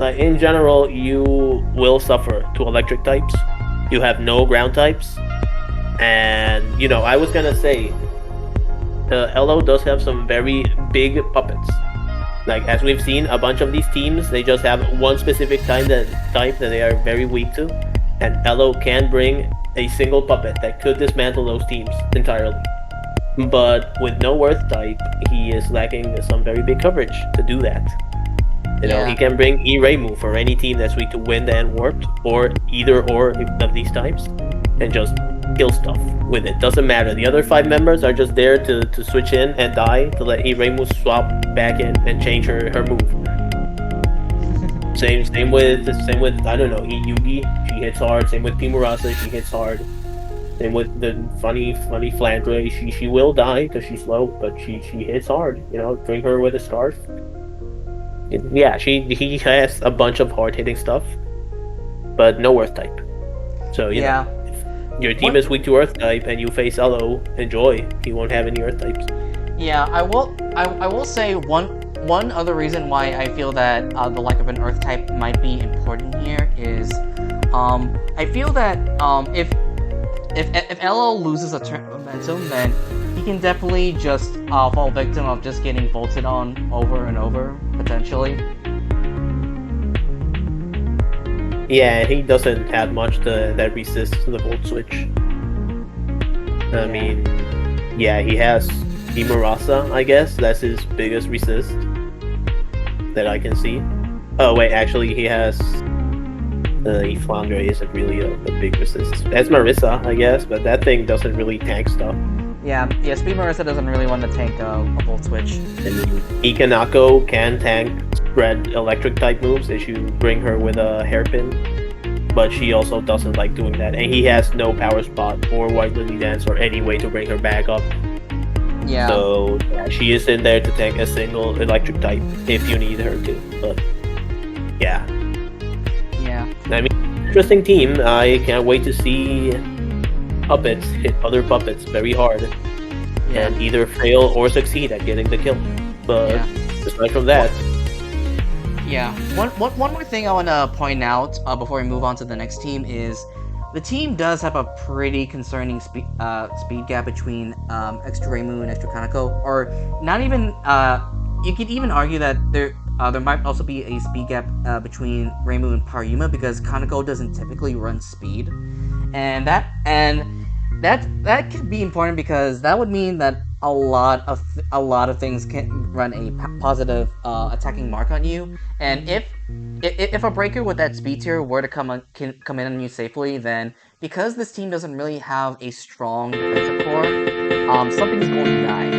In general, you will suffer to electric types. You have no ground types, and I was gonna say, Ello does have some very big puppets. Like as we've seen, a bunch of these teams, they just have one specific type that they are very weak to, and Ello can bring a single puppet that could dismantle those teams entirely. But with no Earth type, he is lacking some very big coverage to do that. He can bring E-Reimu for any team that's weak to wind and warped, or either or of these types, and just kill stuff with it. Doesn't matter. The other 5 members are just there to switch in and die, to let E-Reimu swap back in and change her move. Same with I don't know, Yugi, she hits hard. Same with Pimurasa, she hits hard. Same with the funny Flandre, she will die because she's slow, but she hits hard. Bring her with a scarf. Yeah, he has a bunch of hard hitting stuff, but no Earth type. So if your team is weak to Earth type and you face Ello, enjoy. He won't have any Earth types. Yeah, I will say one other reason why I feel that the lack of an Earth type might be important here is, I feel that if Ello loses a turn of momentum, then he can definitely just fall victim of just getting volted on over and over, potentially. Yeah, he doesn't have much that resists the volt switch. I mean, yeah, he has Imurasa, I guess. That's his biggest resist that I can see. Oh, wait, actually, he has... Flandre isn't really a big resist. That's Marissa, I guess, but that thing doesn't really tank stuff. Yeah, Speed Marissa doesn't really want to tank a volt switch. And Ikanako can tank spread electric type moves if you bring her with a hairpin, but she also doesn't like doing that, and he has no power spot or White Lily Dance or any way to bring her back up. Yeah. So she is in there to tank a single electric type if you need her to. But yeah. Yeah. I mean, interesting team. I can't wait to see puppets hit other puppets very hard and either fail or succeed at getting the kill. But aside from that, one more thing I want to point out before we move on to the next team is the team does have a pretty concerning speed gap between Extra Reimu and Extra Kaneko, or not even. You could even argue that there might also be a speed gap between Reimu and Parayuma, because Kaneko doesn't typically run speed, and that could be important because that would mean that a lot of things can run a positive attacking mark on you, and if a breaker with that speed tier were to come in on you safely, then because this team doesn't really have a strong defensive core, something's going to die.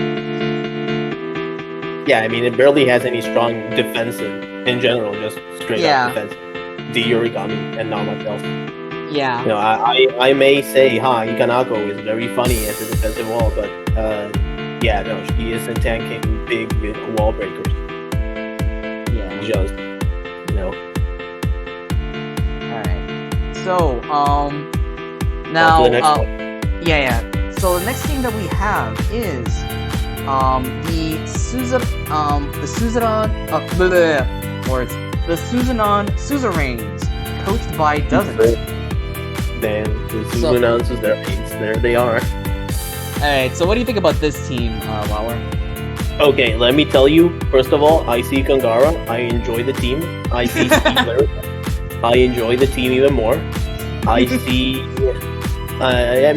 Yeah, I mean, it barely has any strong defensive in general, just straight up defensive. The Origami and not much else. Yeah. I may say, Ikanako is very funny as a defensive wall, but she isn't tanking big wall breakers. Yeah. Just, Alright. So, now, So the next team that we have is the Suzunaan Suzurains, coached by Doesnt. Then the Suzunaan Suzurains, there they are. Alright, so what do you think about this team, Lauer? Okay, let me tell you, first of all, I see Kangara, I enjoy the team. I see Steeler, I enjoy the team even more. I see... I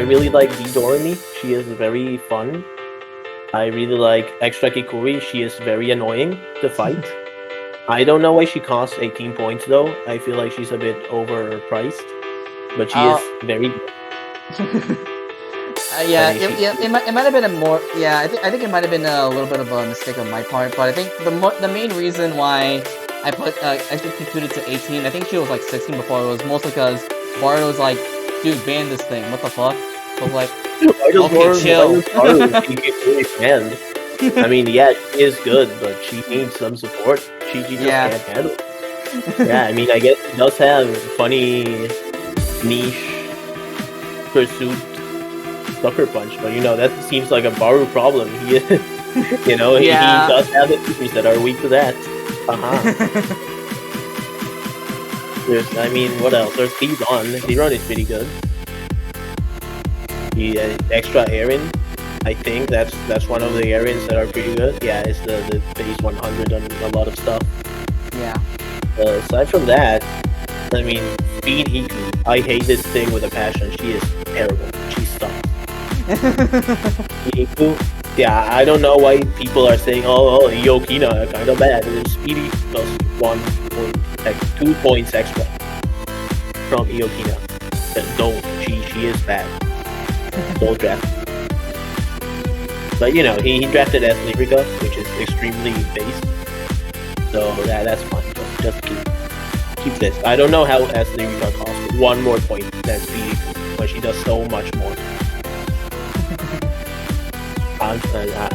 really like Doremi, she is very fun. I really like Extra Kikuri, she is very annoying to fight. I don't know why she costs 18 points though, I feel like she's a bit overpriced. But she is very good. It might have been a more... Yeah, I think it might have been a little bit of a mistake on my part, but I think the main reason why I put extra Kikuta to 18. I think she was like 16 before. It was mostly because Bardo was like, dude, ban this thing. What the fuck? So I was like, okay, chill. She gets really banned. I mean, yeah, she is good, but she needs some support. She just Yeah. can't handle it. Yeah, I mean, I guess he does have funny niche pursuit sucker punch, but you know that seems like a Baru problem. He, you know, Yeah. he does have the features that are weak to that. There's, I mean, what else? There's D-Ron. D-Ron is pretty good. The extra Aaron, I think that's one of the Aarons that are pretty good. Yeah, it's the base 100 on a lot of stuff. Yeah. Aside from that, I mean, Speed Iku, I hate this thing with a passion. She is terrible. She sucks. Speed Iku, yeah, I don't know why people are saying, oh Yokina kind of bad. Speedy plus 2 points extra from Yokina. Don't, she is bad. Don't draft. But you know, he drafted as Lyrica, which is extremely based. So that's fine. Just keep this. I don't know how as Lyrica costs 1 more point than Speedy, but she does so much more.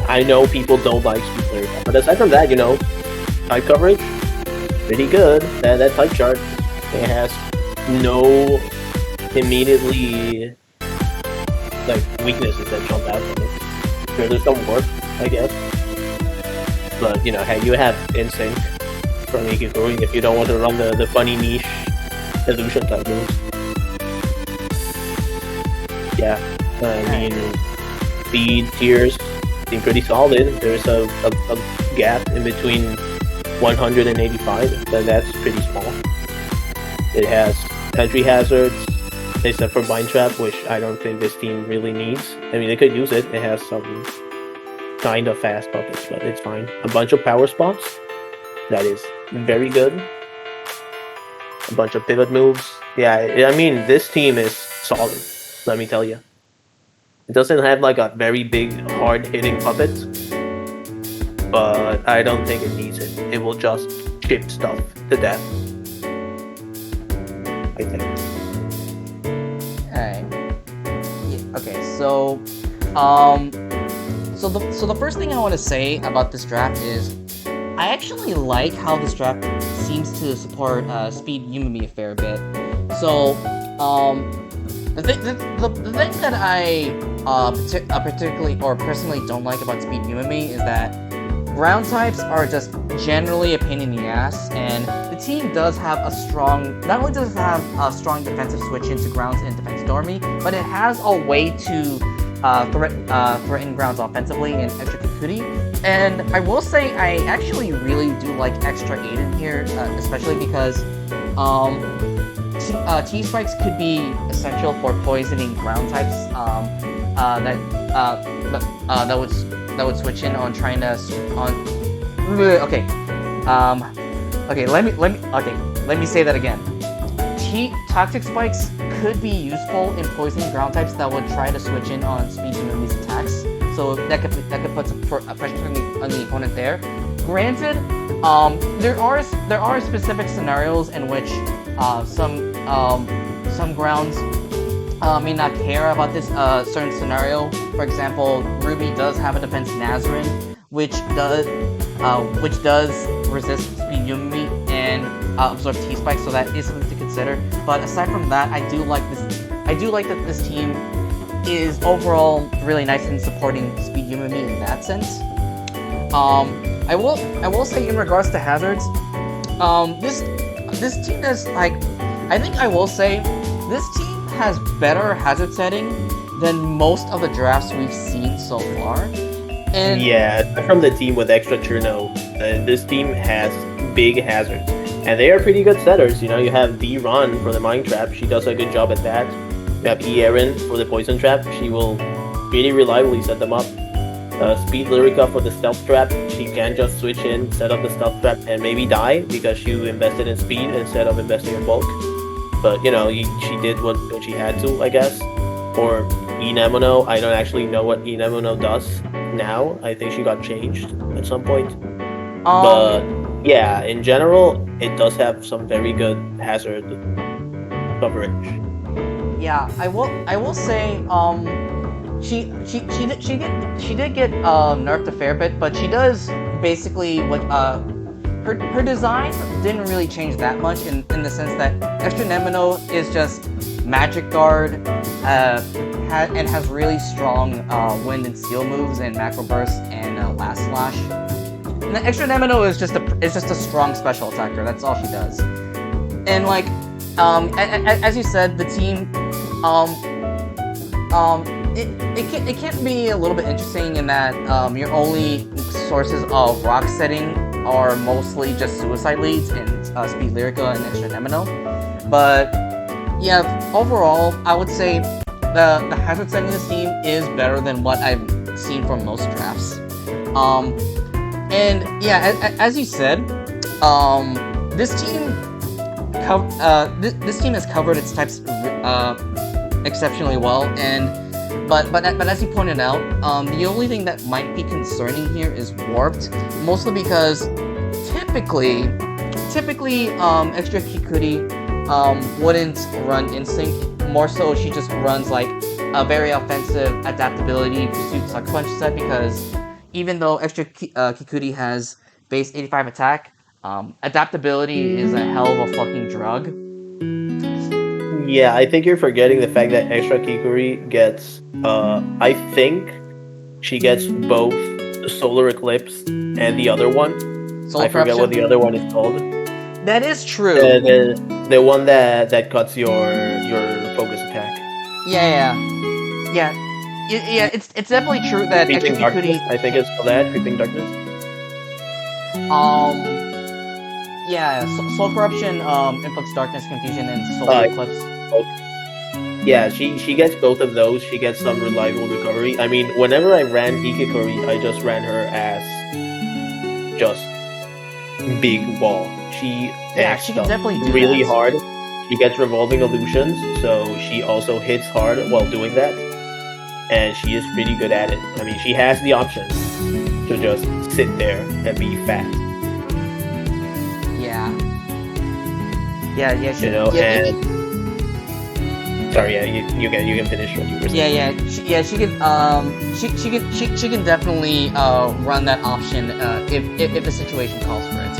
I know people don't like Speed Lyrica, but aside from that, you know, type coverage, pretty good. That type chart, it has no immediately like weaknesses that jump out from it. Sure, there's some work, I guess. But you know, hey, you have Instinct from Ikiguri if you don't want to run the funny niche illusion type moves. Yeah, I mean, speed tiers seem pretty solid. There's a gap in between 185, but that's pretty small. It has entry hazards, except for Bind Trap, which I don't think this team really needs. I mean, they could use it. It has some kind of fast puppets, but it's fine. A bunch of power spots. That is very good. A bunch of pivot moves. Yeah, I mean, this team is solid, let me tell you. It doesn't have like a very big, hard-hitting puppet, but I don't think it needs it. It will just chip stuff to death, I think. Alright. Yeah, okay, so so the first thing I want to say about this draft is I actually like how this draft seems to support Speed Yumimi a fair bit. So the thing that I particularly or personally don't like about Speed Yumimi is that ground types are just generally a pain in the ass, and the team does have a strong, not only does it have a strong defensive switch into grounds and defense Dormy, but it has a way to threaten grounds offensively in extra Kikuti. And I will say I actually really do like extra Aiden here, especially because T-Spikes could be essential for poisoning ground types that would switch in on trying to let me say that again. Toxic Spikes could be useful in poisoning ground types that would try to switch in on Speed Yumi's attacks. So that could put some pressure on the opponent there. Granted, there are specific scenarios in which some grounds may not care about this certain scenario. For example, Ruby does have a defense Nazarene, which does resist Speed Yumi and absorb T-Spike, so that is something to consider. But aside from that, I do like that this team is overall really nice in supporting Speed Yumi in that sense. I will say in regards to hazards, this team is like, I think I will say this team has better hazard setting than most of the drafts we've seen so far. And yeah, from the team with extra Cherno, this team has big hazards, and they are pretty good setters. You know, you have D-Ron for the Mind Trap. She does a good job at that. You have E-Erin for the Poison Trap. She will pretty reliably set them up. Speed Lyrica for the Stealth Trap. She can just switch in, set up the Stealth Trap, and maybe die because you invested in speed instead of investing in bulk. But, you know, she did what she had to, I guess. Or Inemono. I don't actually know what Inemono does now. I think she got changed at some point. But Yeah, in general, it does have some very good hazard coverage. Yeah, I will say she did get nerfed a fair bit, but she does basically what her design didn't really change that much in the sense that Extra Nemino is just magic guard and has really strong wind and steel moves and macro burst and last slash. And the Extra Nemino is just a strong special attacker. That's all she does. And like as you said, the team it can be a little bit interesting in that your only sources of rock setting are mostly just suicide leads in Speed Lyrica and Extra Nemino. But yeah, overall, I would say the hazard setting in this team is better than what I've seen from most drafts. And yeah, as you said, this team has covered its types exceptionally well, but as you pointed out, the only thing that might be concerning here is warped, mostly because typically Extra Kikuri wouldn't run Instinct. More so, she just runs like a very offensive adaptability pursuit sucker punch set, because even though Extra Kikuri has base 85 attack, adaptability is a hell of a fucking drug. Yeah, I think you're forgetting the fact that Extra Kikuri gets, I think she gets both Solar Eclipse and the other one. Solar I forget what the other one is called. That is true. The one that cuts your focus attack. Yeah. It's definitely true that Creeping Extra Darkness, Kikuri. I think it's called that. Creeping Darkness. Yeah, Soul Corruption, Influx Darkness, Confusion, and Solar Eclipse. Yeah, she gets both of those. She gets some reliable recovery. I mean, whenever I ran Ikikuri, I just ran her as just big wall. She can definitely do really that. hard. She gets revolving illusions, so she also hits hard while doing that. And she is pretty good at it. I mean, she has the option to just sit there and be fast. Yeah. Sorry, you can finish what you were saying. She can definitely run that option if the situation calls for it.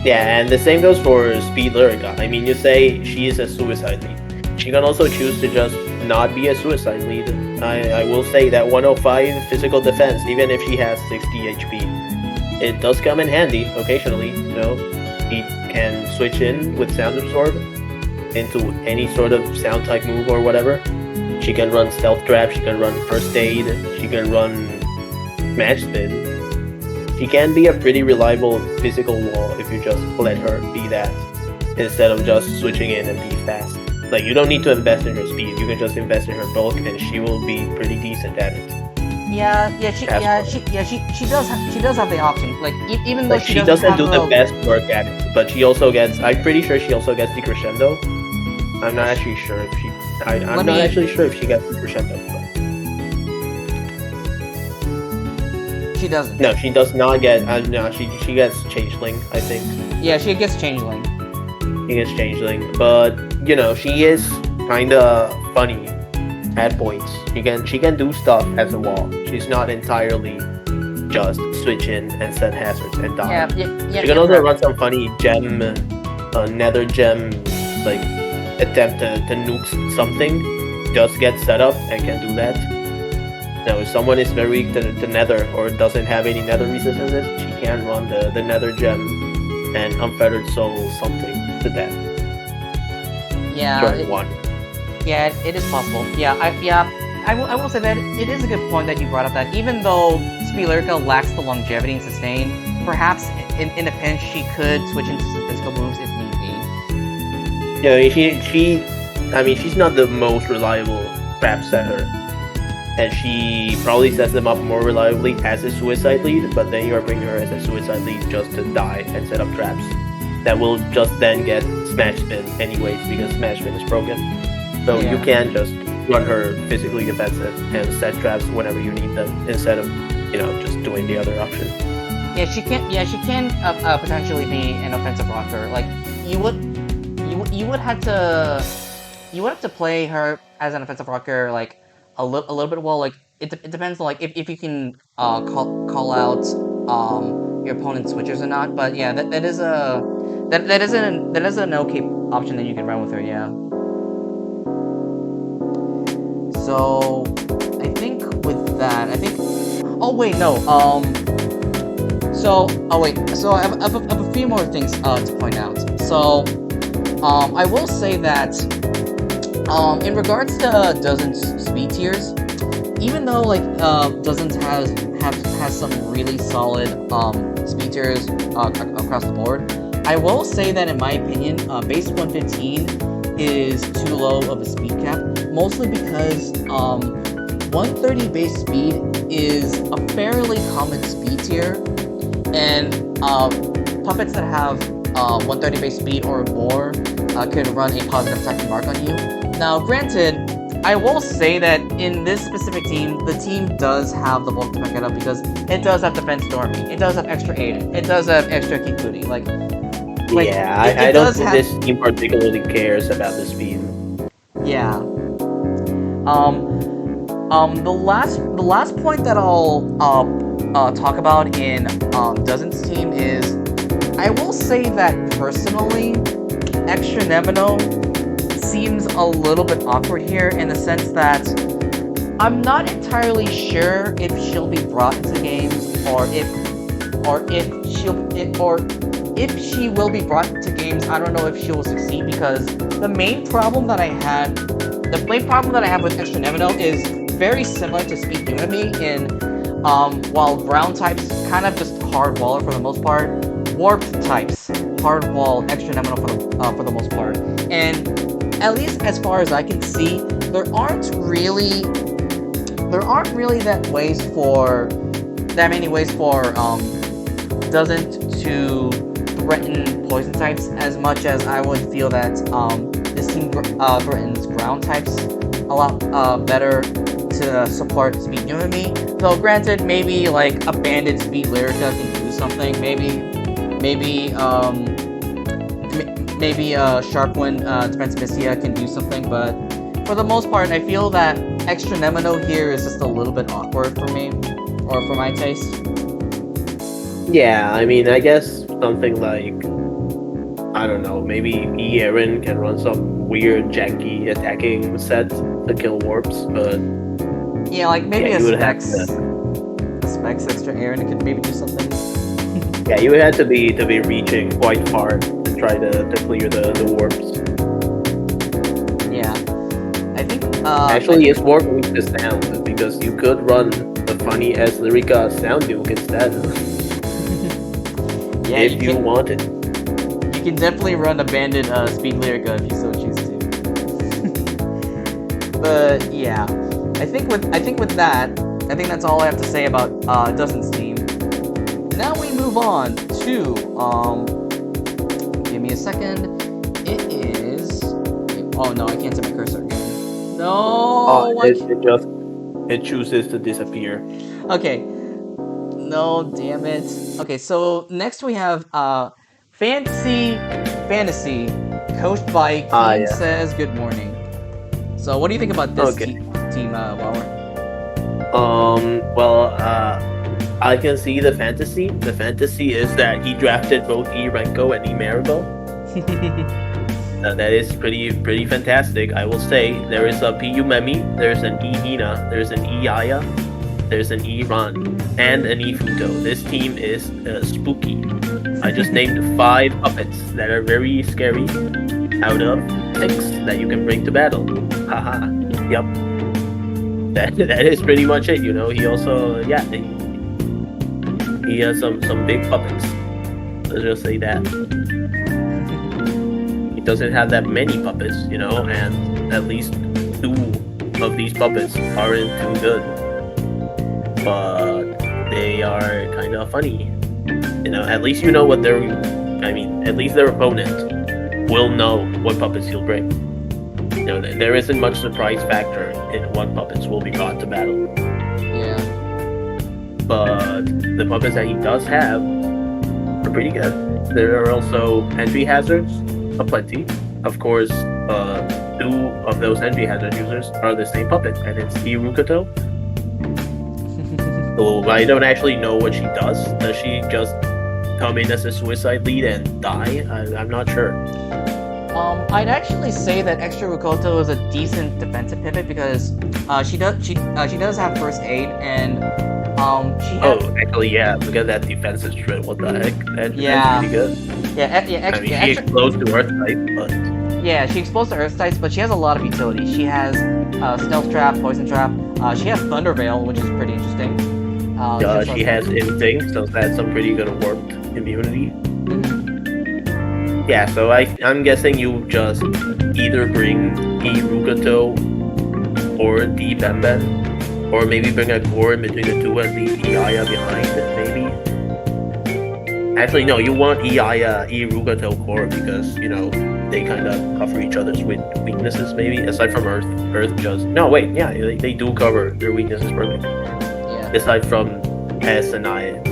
Yeah, and the same goes for Speed Lyrica. I mean, you say she is a suicide lead. She can also choose to just not be a suicide lead. I will say that 105 physical defense, even if she has 60 HP, it does come in handy occasionally. You know, he can switch in with Sound Absorb into any sort of sound type move or whatever. She can run Stealth Trap, she can run First Aid, she can run Match Spin. She can be a pretty reliable physical wall if you just let her be that, instead of just switching in and be fast. Like, you don't need to invest in her speed, you can just invest in her bulk and she will be pretty decent at it. She does have the option. Like, even though like, she doesn't do the best work at it, but she also gets, I'm pretty sure she also gets the crescendo. I'm not actually sure if she gets the crescendo. But... She doesn't. No, she does not get. No, she gets Changeling, I think. Yeah, she gets Changeling. She gets Changeling, but you know, she is kinda funny at points. She can do stuff as a wall. She's not entirely just switch in and set hazards and die. Yeah, she can also run some funny gem, nether gem, like attempt to nuke something. Just get set up and can do that. Now, if someone is very weak to nether or doesn't have any nether resistances, she can run the nether gem and unfettered soul something to death. Yeah. One. Yeah, it is possible. I will say that it is a good point that you brought up that even though Speed Lyrica lacks the longevity and sustain, perhaps in a pinch she could switch into some physical moves if need be. Yeah, she's not the most reliable trap setter. And she probably sets them up more reliably as a suicide lead, but then you are bringing her as a suicide lead just to die and set up traps that will just then get Smash Spin anyways, because Smash Spin is broken. So you can just run her physically defensive and set traps whenever you need them, instead of, just doing the other option. Yeah, she can. Yeah, she can potentially be an offensive rocker. Like you would have to play her as an offensive rocker like a little bit well. Like it depends on like if you can call out your opponent's switches or not. But yeah, that is an okay option that you can run with her. Yeah. So I think with that, Oh wait, no. So I have a few more things to point out. So I will say that in regards to Doesnt's speed tiers, even though like Doesnt has some really solid speed tiers across the board, I will say that in my opinion, base 115 is too low of a speed cap, mostly because 130 base speed is a fairly common speed tier, and puppets that have 130 base speed or more can run a positive attacking mark on you. Now, granted, I will say that in this specific team, the team does have the bulk to back it up because it does have defense Stormy, it does have extra Aiden, it does have extra Kikuchi. Yeah, I don't think this team particularly cares about the speed. Yeah. The last point that I'll talk about in Doesnt's team is, I will say that personally, Extra Nemino seems a little bit awkward here in the sense that I'm not entirely sure if she'll be brought into games or if she will be brought to games. I don't know if she will succeed because the main problem that I have with Extra Nemino is very similar to Speed Unity in while ground types kind of just hard wall for the most part, warped types hard wall Extra Nemino for the most part, and at least as far as I can see, there aren't really that many ways for Doesnt to threaten poison types as much as I would feel that this team threatens ground types a lot better to support Speed Unity. Though granted, maybe like a banded Speed Lyrica can do something. Maybe Sharp Wind Defense Mistia can do something. But for the most part, I feel that Extra Nemino here is just a little bit awkward for me, or for my taste. Yeah, I mean, I guess something like, I don't know, maybe Eren can run some weird janky attacking set to kill warps, but yeah, like maybe yeah, a Specs Extra Eren could maybe do something. Yeah, you would have to be reaching quite far to try to clear the warps. Yeah, I think actually it's more weak to sound because you could run the funny as Lyrica sound duke instead. Yeah, if you wanted. You can definitely run a banded Speed Lyrica if you so choose to. But yeah, I think with that, I think that's all I have to say about Doesnt's team. Now we move on to give me a second. It is. Oh no, I can't see my cursor again. No. It chooses to disappear. Okay. No, damn it. Okay, so next we have Fant'sy, coached by King Says Good Morning. So what do you think about this team, Waller? I can see the fantasy. The fantasy is that he drafted both E Renko and E Marigold. That is pretty fantastic, I will say. There is a PU Memi, there's an E Hina, there's an E Aya, there's an E Ran, and an E Futo. This team is spooky. I just named 5 puppets that are very scary out of 6 that you can bring to battle. Haha. Yep. That is pretty much it, you know. He also, he has some big puppets. Let's just say that. He doesn't have that many puppets, you know, and at least 2 of these puppets aren't too good. But they are kind of funny. You know, at least you know what at least their opponent will know what puppets he'll bring. You know, there isn't much surprise factor in what puppets will be brought to battle. Yeah. But the puppets that he does have are pretty good. There are also entry hazards aplenty. Of course, 2 of those entry hazard users are the same puppet, and it's Irukato. So I don't actually know what she does. Does she just come in as a suicide lead and die? I'm not sure. I'd actually say that Extra Rukoto is a decent defensive pivot because she does have first aid and actually, yeah. Look at that defensive strip. What the heck? That's pretty good. She explodes to Earth type, but yeah, she explodes to Earth types, but she has a lot of utility. She has Stealth Trap, Poison Trap. She has Thunder Veil, which is pretty interesting. She has Instinct, so that's some pretty good warped immunity. Yeah, so I'm guessing you just either bring Irukato or D Benben, or maybe bring a core in between the two and leave Iaya behind, maybe. Actually, no, you want Irukato core because, they kind of cover each other's weaknesses, maybe, aside from Earth. Earth just... No, wait, yeah, they do cover their weaknesses perfectly. Yeah. Aside from S and I,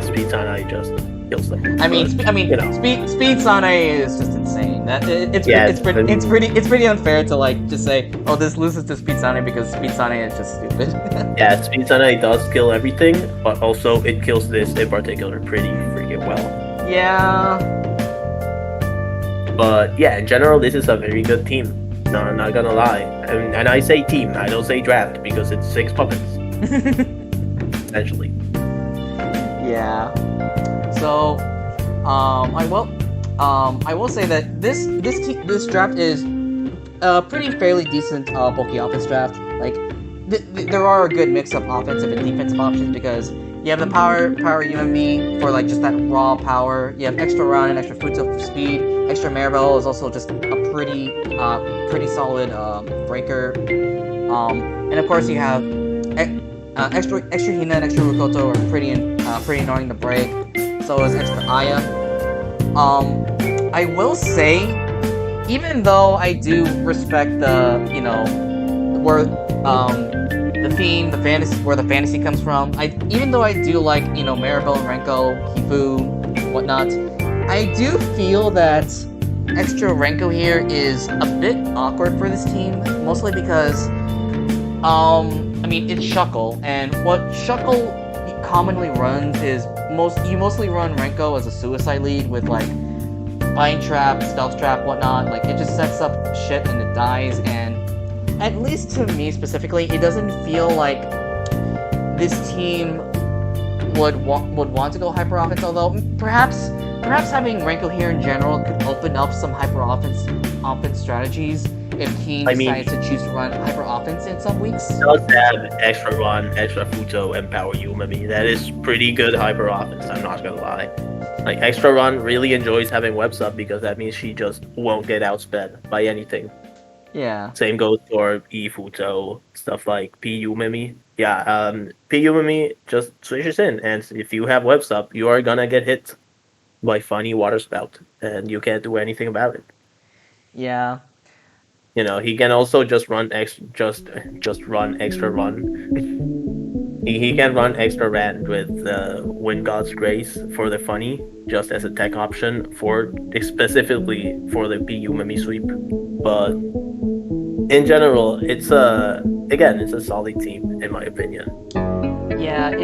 Speed Sanai just... kills them. Speed Sanai is just insane. It's pretty unfair to just say, oh, this loses to Speed Sanai because Speed Sanai is just stupid. Yeah, Speed Sanai does kill everything, but also it kills this in particular pretty freaking well. Yeah. But yeah, in general, this is a very good team. No, I'm not gonna lie. And I say team, I don't say draft because it's 6 puppets. Essentially. Yeah. So, I will say that this draft is a pretty fairly decent Bocchi offense draft. Like, there are a good mix of offensive and defensive options because you have the power UMB for like just that raw power. You have extra run and extra Futo for speed. Extra Maribel is also just a pretty solid breaker. And of course you have extra Hina and extra Rukoto are pretty annoying to break. So is extra Aya. I will say, even though I do respect the theme, the fantasy, where the fantasy comes from, even though I do like Maribel and Renko, Hifu, whatnot, I do feel that extra Renko here is a bit awkward for this team, mostly because it's Shuckle, and what Shuckle commonly runs is you mostly run Renko as a suicide lead with like Bind Trap, Stealth Trap, whatnot. Like it just sets up shit and it dies, and at least to me specifically, it doesn't feel like this team would want to go hyper offense. Although perhaps having Renko here in general could open up some hyper offense strategies if teams decide to choose to run hyper offense in some weeks. It does have extra run, extra Futo, and power Yumami. That is pretty good hyper offense, I'm not gonna lie. Like, extra run really enjoys having web sub because that means she just won't get outsped by anything. Yeah. Same goes for E Futo, stuff like P Yumami. Yeah, P Yumami just switches in, and if you have web sub, you are gonna get hit by funny water spout, and you can't do anything about it. Yeah. He can also just run run extra run. he can run extra rand with Wind God's Grace for the funny, just as a tech option specifically for the P Yumami sweep. But in general, it's a solid team in my opinion. Yeah. I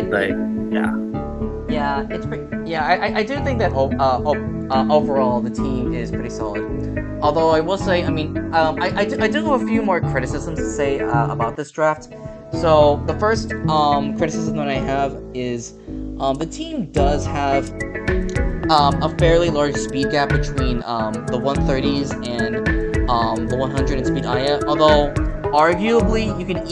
do think that overall the team is pretty solid. Although I will say, I do have a few more criticisms to say about this draft. So the first criticism that I have is the team does have a fairly large speed gap between the 130s and the 100 in speed Aya. Although arguably you can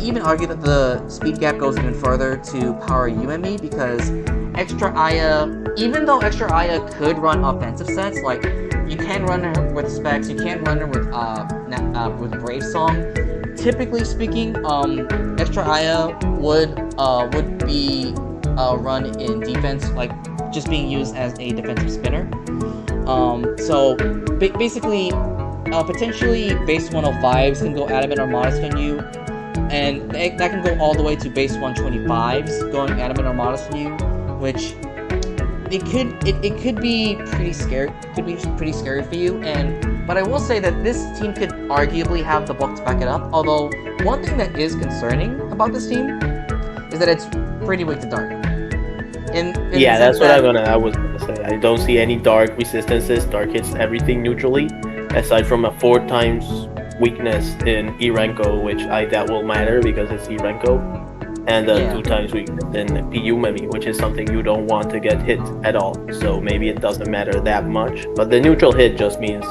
even argue that the speed gap goes even further to power UME because extra Aya, even though extra Aya could run offensive sets, like you can run her with specs, you can run her with Brave Song. Typically speaking, extra Aya would be run in defense, like just being used as a defensive spinner. So basically, potentially base 105s can go adamant or modest on you, and that can go all the way to base 125s, going animate or modest view, which it could be pretty scary. Could be pretty scary for you. But I will say that this team could arguably have the bulk to back it up. Although one thing that is concerning about this team is that it's pretty weak to dark. Yeah, that's what I was gonna say. I don't see any dark resistances. Dark hits everything neutrally, aside from a 4 times weakness in Irenko, which that will matter because it's Irenko, and 2 times weakness in Piyumemi, which is something you don't want to get hit at all. So maybe it doesn't matter that much. But the neutral hit just means,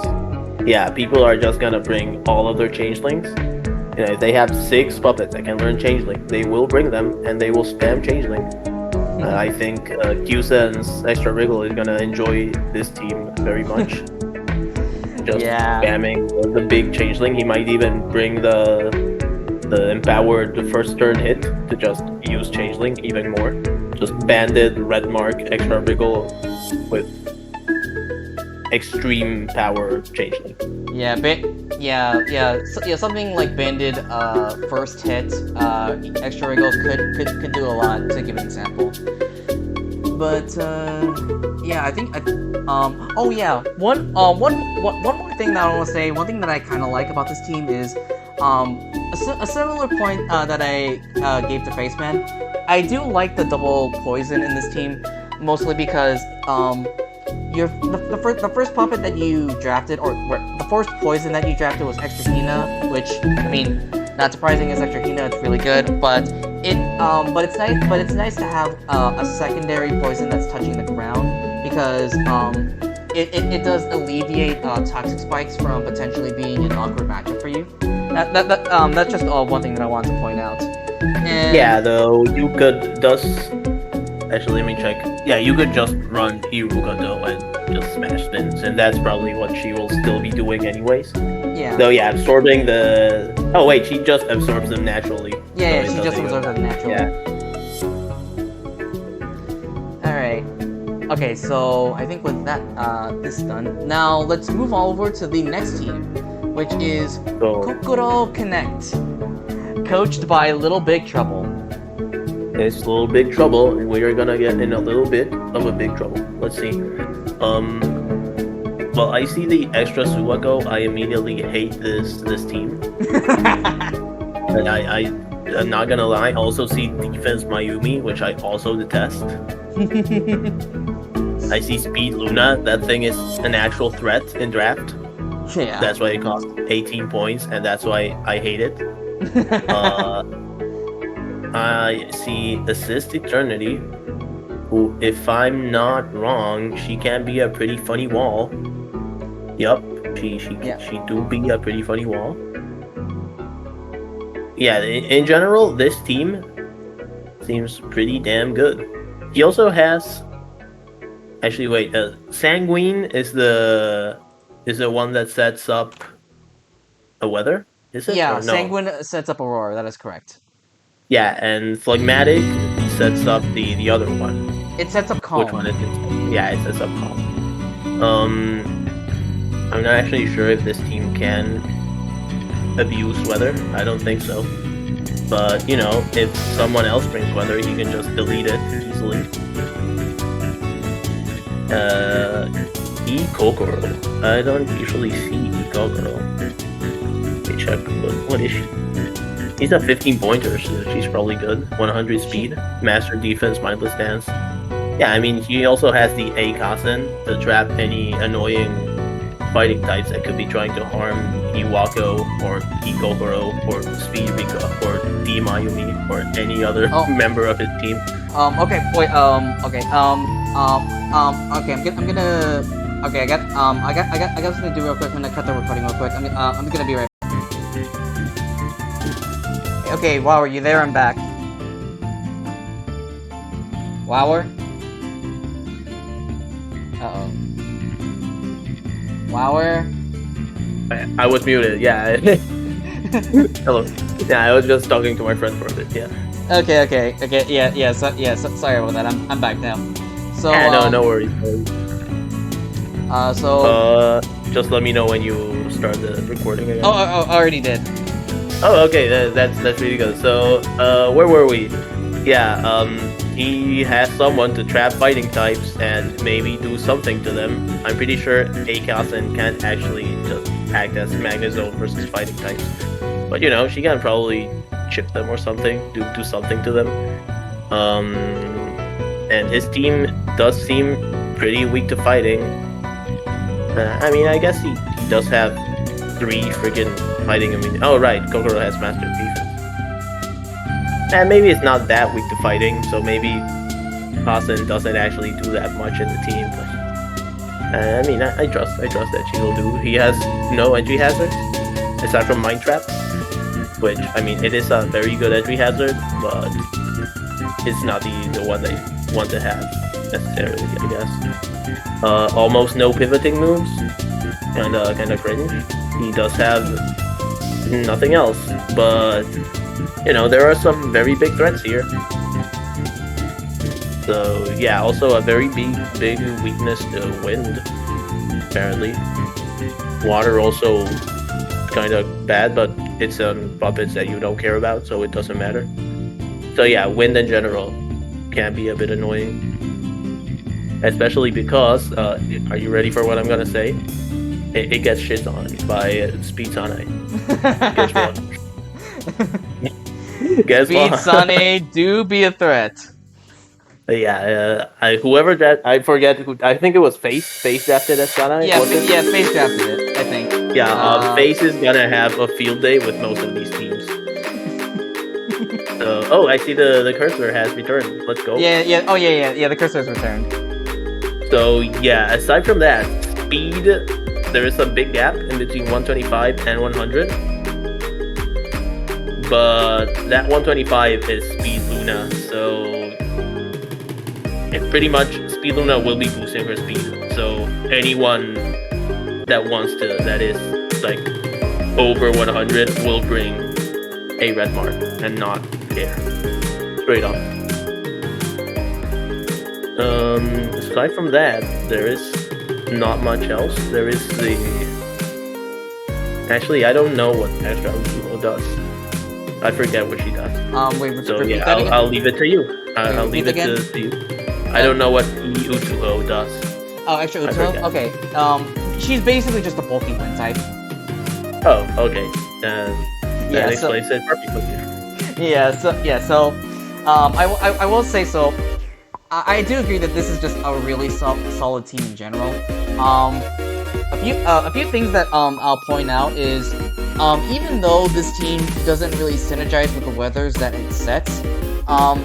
yeah, people are just gonna bring all of their changelings. You know, if they have 6 puppets that can learn changeling, they will bring them and they will spam changeling. I think Kyusen's Extra Wriggle is gonna enjoy this team very much. Just spamming the big changeling. He might even bring the empowered first turn hit to just use changeling even more. Just banded red mark Extra Wriggle with extreme power changeling. Something like banded first hit Extra Wriggles could do a lot, to give an example. But I think one more thing that I want to say. One thing that I kind of like about this team is a similar point that I gave to Faceman. I do like the double poison in this team, mostly because the first puppet that you drafted, or the first poison that you drafted was Extra Hina, which, I mean, not surprising, is Extra Hina. It's really good, but it's nice to have a secondary poison that's touching the ground, because it does alleviate toxic spikes from potentially being an awkward matchup for you. That's just one thing that I want to point out. And yeah, though you could actually, let me check. Yeah, you could just run Iruka though and just smash spins, and that's probably what she will still be doing anyways. Yeah. Though, yeah, absorbing the... Oh wait, she just absorbs them naturally. Yeah, she just absorbs them naturally. Yeah. Alright. Okay, so I think with that, this done. Now, let's move over to the next team, which is Kokoro Connect, coached by Little Big Trouble. It's Little Big Trouble, and we are gonna get in a little bit of a big trouble. Let's see. Well, I see the extra Suwako. I immediately hate this team. And I'm not gonna lie, I also see defense Mayumi, which I also detest. I see speed Luna. That thing is an actual threat in draft. Yeah. That's why it costs 18 points, and that's why I hate it. I see Assist Eternity, who, if I'm not wrong, she can be a pretty funny wall. Yup, she do be a pretty funny wall. Yeah, in general, this team seems pretty damn good. He also has... Actually, wait, Sanguine is the one that sets up a weather? Is it? Yeah, or no? Sanguine sets up Aurora, that is correct. Yeah, and Phlegmatic sets up the other one. It sets up Calm. Which one is it? Yeah, it sets up Calm. I'm not actually sure if this team can abuse weather. I don't think so. But, you know, if someone else brings weather, you can just delete it easily. Kokoro. I don't usually see Kokoro. Let me check. What is she? He's a 15 pointer, so she's probably good. 100 speed, master defense, mindless dance. Yeah, I mean, he also has the Eikasen to trap any annoying fighting types that could be trying to harm Iwako or Kokoro or Speed Rika or D Mayumi or any other member of his team. Okay, wait, okay, I got something to do real quick. I'm gonna cut the recording real quick. I'm gonna be right back. Okay, wow, are you there? I'm back. Wower? Uh-oh. Wower? I was muted, yeah. Hello. Yeah, I was just talking to my friend for a bit, yeah. Okay, sorry about that. I'm back now. So, yeah, no worries. So... just let me know when you start the recording again. Oh, I already did. Oh, okay, that's really good. So, where were we? Yeah, he has someone to trap fighting types and maybe do something to them. I'm pretty sure Kyusen can't actually just act as Maginot versus fighting types. But you know, she can probably chip them or something, do something to them. And his team does seem pretty weak to fighting. I mean, I guess he does have 3 freaking fighting immunity. Oh, right, Kokoro has Master Defense. And maybe it's not that weak to fighting, so maybe Kyusen doesn't actually do that much in the team. But, I mean, I trust that she will do. He has no entry hazards, aside from Mind Trap, which, I mean, it is a very good entry hazard, but it's not the one that you want to have, necessarily, I guess. Almost no pivoting moves, kinda cringe. He does have nothing else, but you know, there are some very big threats here. So yeah, also a very big weakness to wind, apparently. Water also kind of bad, but it's puppets that you don't care about, so it doesn't matter. So yeah, wind in general can be a bit annoying, especially because are you ready for what I'm gonna say? It gets shit on by Speed Sane. Guess what? Guess Speed what? Sane do be a threat. Yeah, whoever that, I forget who, I think it was Face drafted as Sane. Yeah, was it? yeah, Face drafted it, I think. Yeah, Face is gonna have a field day with most of these teams. So, oh, I see the cursor has returned. Let's go. Yeah, oh yeah, the cursor's returned. So yeah, aside from that, speed, there is a big gap in between 125 and 100. But that 125 is Speed Luna, so pretty much Speed Luna will be boosting her speed. So anyone that wants to, that is like over 100, will bring a red mark and not care. Straight up. Aside from that, there is not much else. There is the... Actually, I don't know what Extra Usual does. I forget what she does. Wait, so yeah, I'll leave it to you. I'll leave it to you. I don't know what Utuo does. Oh, Extra Utuo? Okay. She's basically just a bulky wind type. Oh, okay. That explains it perfectly. So I will say so. I do agree that this is just a really solid team in general. A few things that I'll point out is even though this team doesn't really synergize with the weathers that it sets,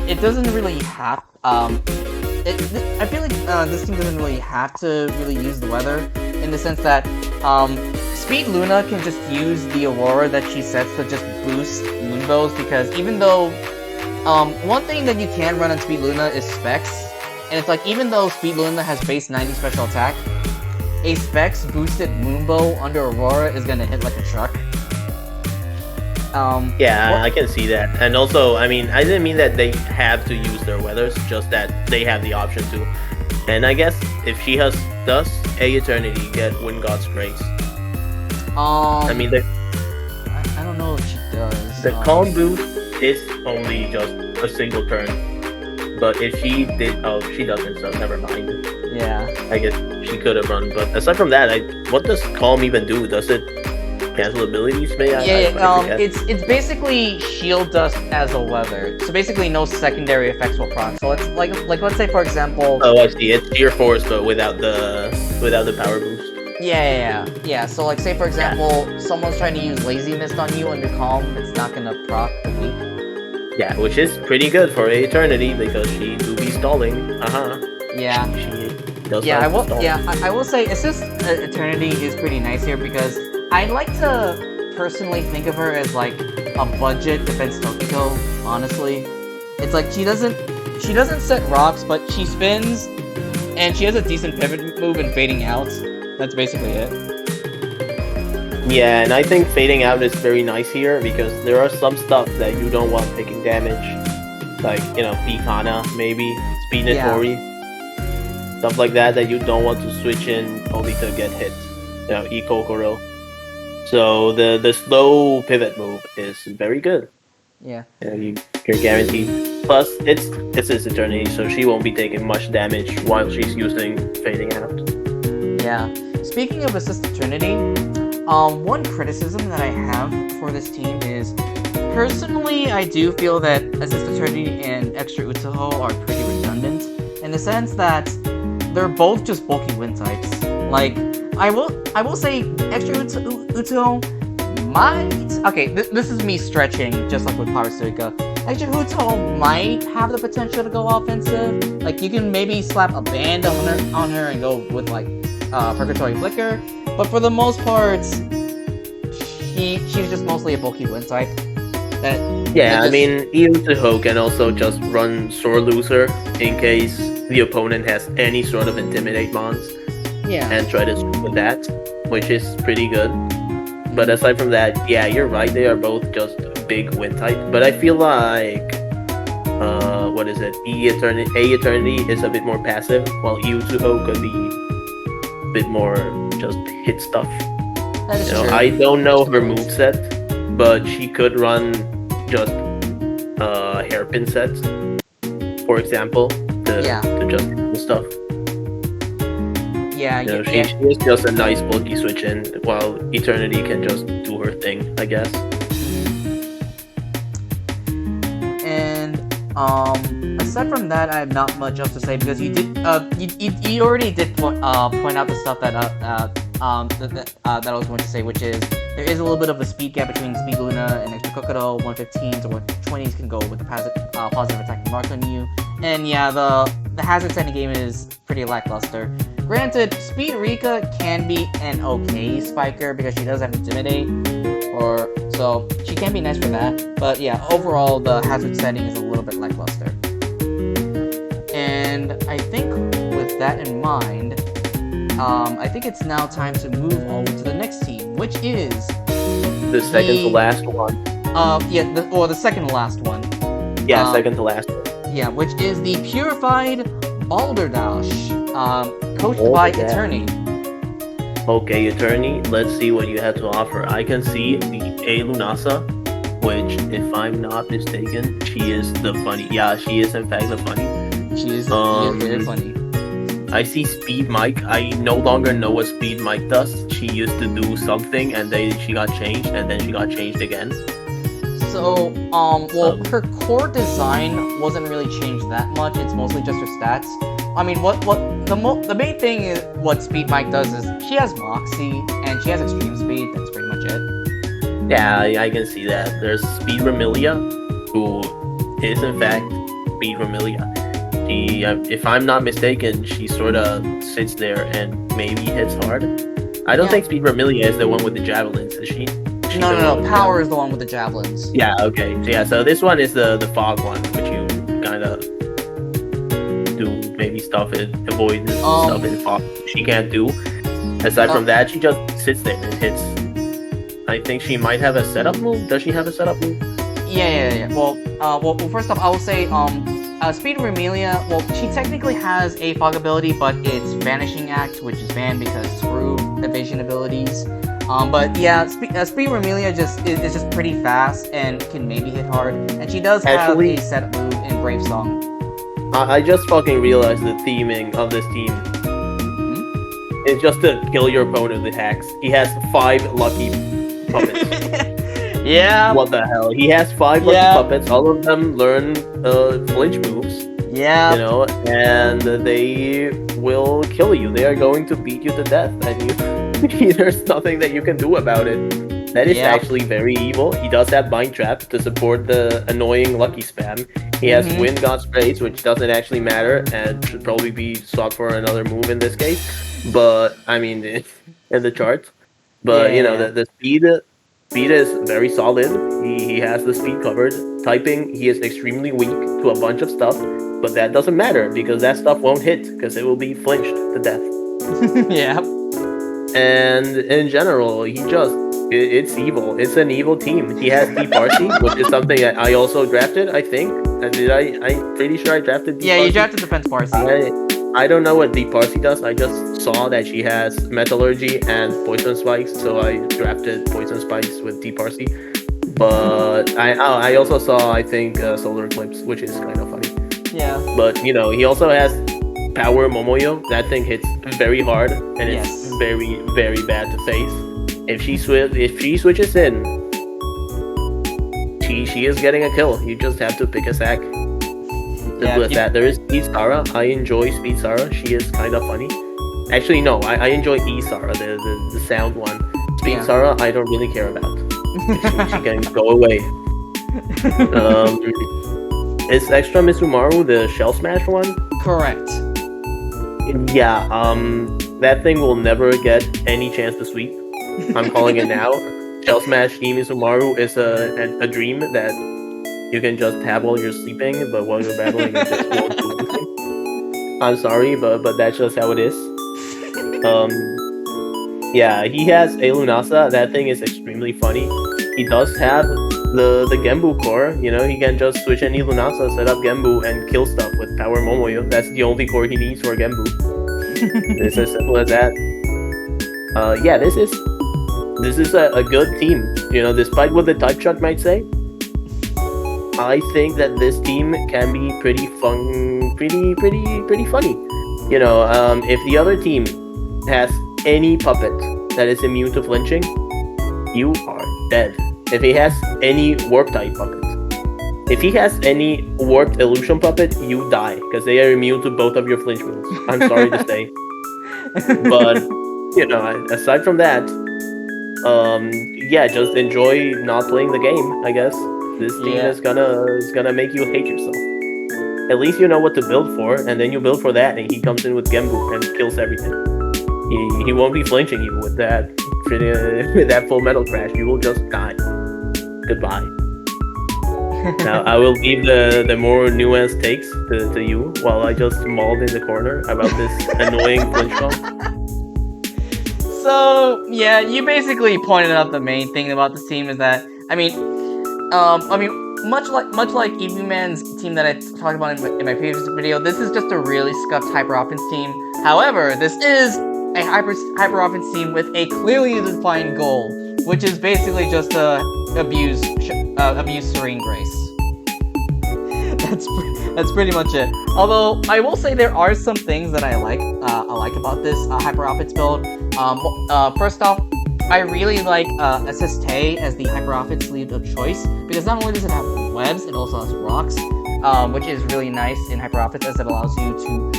it doesn't really have. I feel like this team doesn't really have to really use the weather in the sense that Speed Luna can just use the Aurora that she sets to just boost Moonbows, because even though one thing that you can run on Speed Luna is Specs, and it's like even though Speed Luna has base 90 special attack, a Specs boosted Moonbow under Aurora is gonna hit like a truck. Yeah, I can see that. And also, I mean, I didn't mean that they have to use their weathers, just that they have the option to. And I guess if she does a Eternity get Wind God's Grace. I mean, I don't know if she does. The Calm boost is only just a single turn. But if she did, oh, she doesn't, so never mind. Yeah. I guess she could have run, but aside from that, what does Calm even do? Does it cancel abilities? It's basically Shield Dust as a weather. So basically, no secondary effects will proc. So it's like let's say for example. Oh, I see. It's Sheer Force, but without the power boost. Yeah. So like say for example, someone's trying to use Lazy Mist on you under Calm, it's not gonna proc the weak. Yeah, which is pretty good for Eternity because she do be stalling. Yeah. She does. Yeah, I will say Assist Eternity is pretty nice here because I like to personally think of her as like a budget defense Tokiko, honestly. It's like she doesn't set rocks, but she spins, and she has a decent pivot move in Fading Out. That's basically it. Yeah, and I think Fading Out is very nice here because there are some stuff that you don't want taking damage. Like, you know, Pikana, maybe, Speed Notori. Stuff like that you don't want to switch in only to get hit. You know, Kokoro. So the slow pivot move is very good. Yeah. You're guaranteed. Plus, it's his Eternity, so she won't be taking much damage while she's using Fading Out. Yeah. Speaking of Assist Eternity, one criticism that I have for this team is, personally, I do feel that Assist Eternity and Extra Utsuho are pretty redundant, in the sense that they're both just bulky wind types. Like, I will say Extra Utsuho might... Okay, this is me stretching, just like with Power Suika. Extra Utsuho might have the potential to go offensive. Like, you can maybe slap a band on her and go with, like, Purgatory Flicker. But for the most part, she's just mostly a bulky wind type. I mean, Utsuho can also just run Sword Loser in case the opponent has any sort of Intimidate mons. Yeah. And try to swing with that, which is pretty good. But aside from that, yeah, you're right. They are both just big wind type. But I feel like, what is it? A Eternity is a bit more passive, while Utsuho could be a bit more just hit stuff. That is true. I don't know her moveset, but she could run just hairpin sets, for example, to just do stuff. Yeah, she is just a nice bulky switch in, while Eternity can just do her thing, I guess. And aside from that, I have not much else to say, because you did you already did point out the stuff that that I was going to say, which is there is a little bit of a speed gap between Speed Luna and Extra Kokoro. 115s or 120s can go with the positive attacking mark on you, and yeah, the hazard setting game is pretty lackluster. Granted, Speed Rika can be an okay spiker because she does have Intimidate, so she can be nice for that. But yeah, overall the hazard setting is a little bit lackluster. And I think with that in mind, I think it's now time to move over to the next team, which is the second to last one. The second to last one. Yeah, second to last one. Yeah, which is the Purified Balderdash, coached by Eterni. Okay, Eterni, let's see what you have to offer. I can see the A Lunasa, which, if I'm not mistaken, she is the funny. Yeah, she is in fact the funny. She is very funny. I see Speed Mike. I no longer know what Speed Mike does. She used to do something, and then she got changed, and then she got changed again. So, her core design wasn't really changed that much. It's mostly just her stats. I mean, the main thing is what Speed Mike does is she has Moxie and she has Extreme Speed. That's pretty much it. Yeah, I can see that. There's Speed Remilia, who is in fact Speed Remilia. She, if I'm not mistaken, she sort of sits there and maybe hits hard. I don't think Speed Remilia is the one with the javelins, is she? No. Power is the one with the javelins. Yeah, okay. So this one is the fog one, which you kind of do maybe stuff it, avoid stuff in fog. She can't do. Aside from that, she just sits there and hits. I think she might have a setup move. Does she have a setup move? Yeah. Well, first off, I will say, Speed Remilia, well, she technically has a fog ability, but it's Vanishing Act, which is banned because screw evasion abilities. But yeah, Speed Remilia is just pretty fast and can maybe hit hard. And she does have a setup move in Brave Song. I just fucking realized the theming of this team. It's just to kill your opponent with hacks. He has 5 lucky puppets. Yeah. What the hell? He has 5 lucky puppets. All of them learn flinch moves. Yeah. And they will kill you. They are going to beat you to death, and there's nothing that you can do about it. That is actually very evil. He does have Bind Trap to support the annoying lucky spam. He has Wind God Sprays, which doesn't actually matter and should probably be sought for another move in this case. But I mean, in the chart. But the speed is very solid. He has the speed covered. Typing, he is extremely weak to a bunch of stuff, but that doesn't matter because that stuff won't hit because it will be flinched to death. Yeah. And in general, it's evil. It's an evil team. He has Deep RC, which is something that I also drafted, I think. I'm pretty sure I drafted Deep RC. You drafted Defense Parsi. I don't know what Deep Parsley does. I just saw that she has Metallurgy and Poison Spikes, so I drafted Poison Spikes with Deep Parsley. But I also saw, I think, Solar Eclipse, which is kind of funny. Yeah. But, you know, he also has Power Momoyo. That thing hits very hard, and it's Yes. very, very bad to face. If she switches in, she is getting a kill. You just have to pick a sack. With that, there is Speed Sarah. I enjoy Speed Sarah. She is kind of funny. Actually, no, I enjoy E Sarah, the sound one. Speed Sarah, I don't really care about. She can go away. Is Extra Misumaru the Shell Smash one? Correct. Yeah, that thing will never get any chance to sweep. I'm calling it now. Shell Smash E Misumaru is a dream that you can just have while you're sleeping, but while you're battling, it just won't do anything. I'm sorry, but that's just how it is. Yeah, he has a Lunasa. That thing is extremely funny. He does have the Genbu core. You know, he can just switch any Lunasa, set up Genbu, and kill stuff with Power Momoyo. That's the only core he needs for Genbu. It's as simple as that. Yeah, this is a good team. You know, despite what the type shot might say, I think that this team can be pretty funny. You know, if the other team has any puppet that is immune to flinching, you are dead. If he has any warp type puppet, if he has any warped illusion puppet, you die because they are immune to both of your flinch moves. I'm sorry to say, but you know, aside from that, yeah, just enjoy not playing the game, I guess. This team is gonna make you hate yourself. At least you know what to build for, and then you build for that, and he comes in with Genbu and kills everything. He won't be flinching you with that full metal crash. You will just die. Goodbye. Now I will leave the more nuanced takes to you while I just mauled in the corner about this annoying flinch comp. So yeah, you basically pointed out the main thing about this team is that much like EV Man's team that I talked about in my previous video, this is just a really scuffed hyper offense team. However, this is a hyper offense team with a clearly defined goal, which is basically just to abuse Serene Grace. That's pretty much it. Although I will say there are some things that I like about this hyper offense build. First off, I really like Assiste as the hyper offense lead of choice, because not only does it have webs, it also has rocks, which is really nice in hyper offense as it allows you to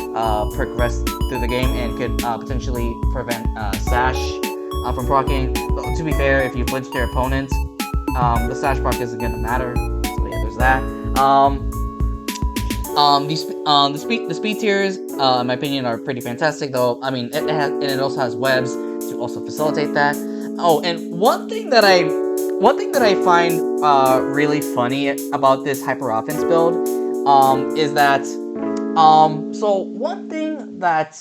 progress through the game and could potentially prevent Sash from proccing. But to be fair, if you flinch their opponent, the Sash proc isn't going to matter. So yeah, there's that. The speed tiers, in my opinion, are pretty fantastic. Though I mean, it also has webs to also facilitate that. Oh, and one thing that I find really funny about this hyper offense build is that so one thing that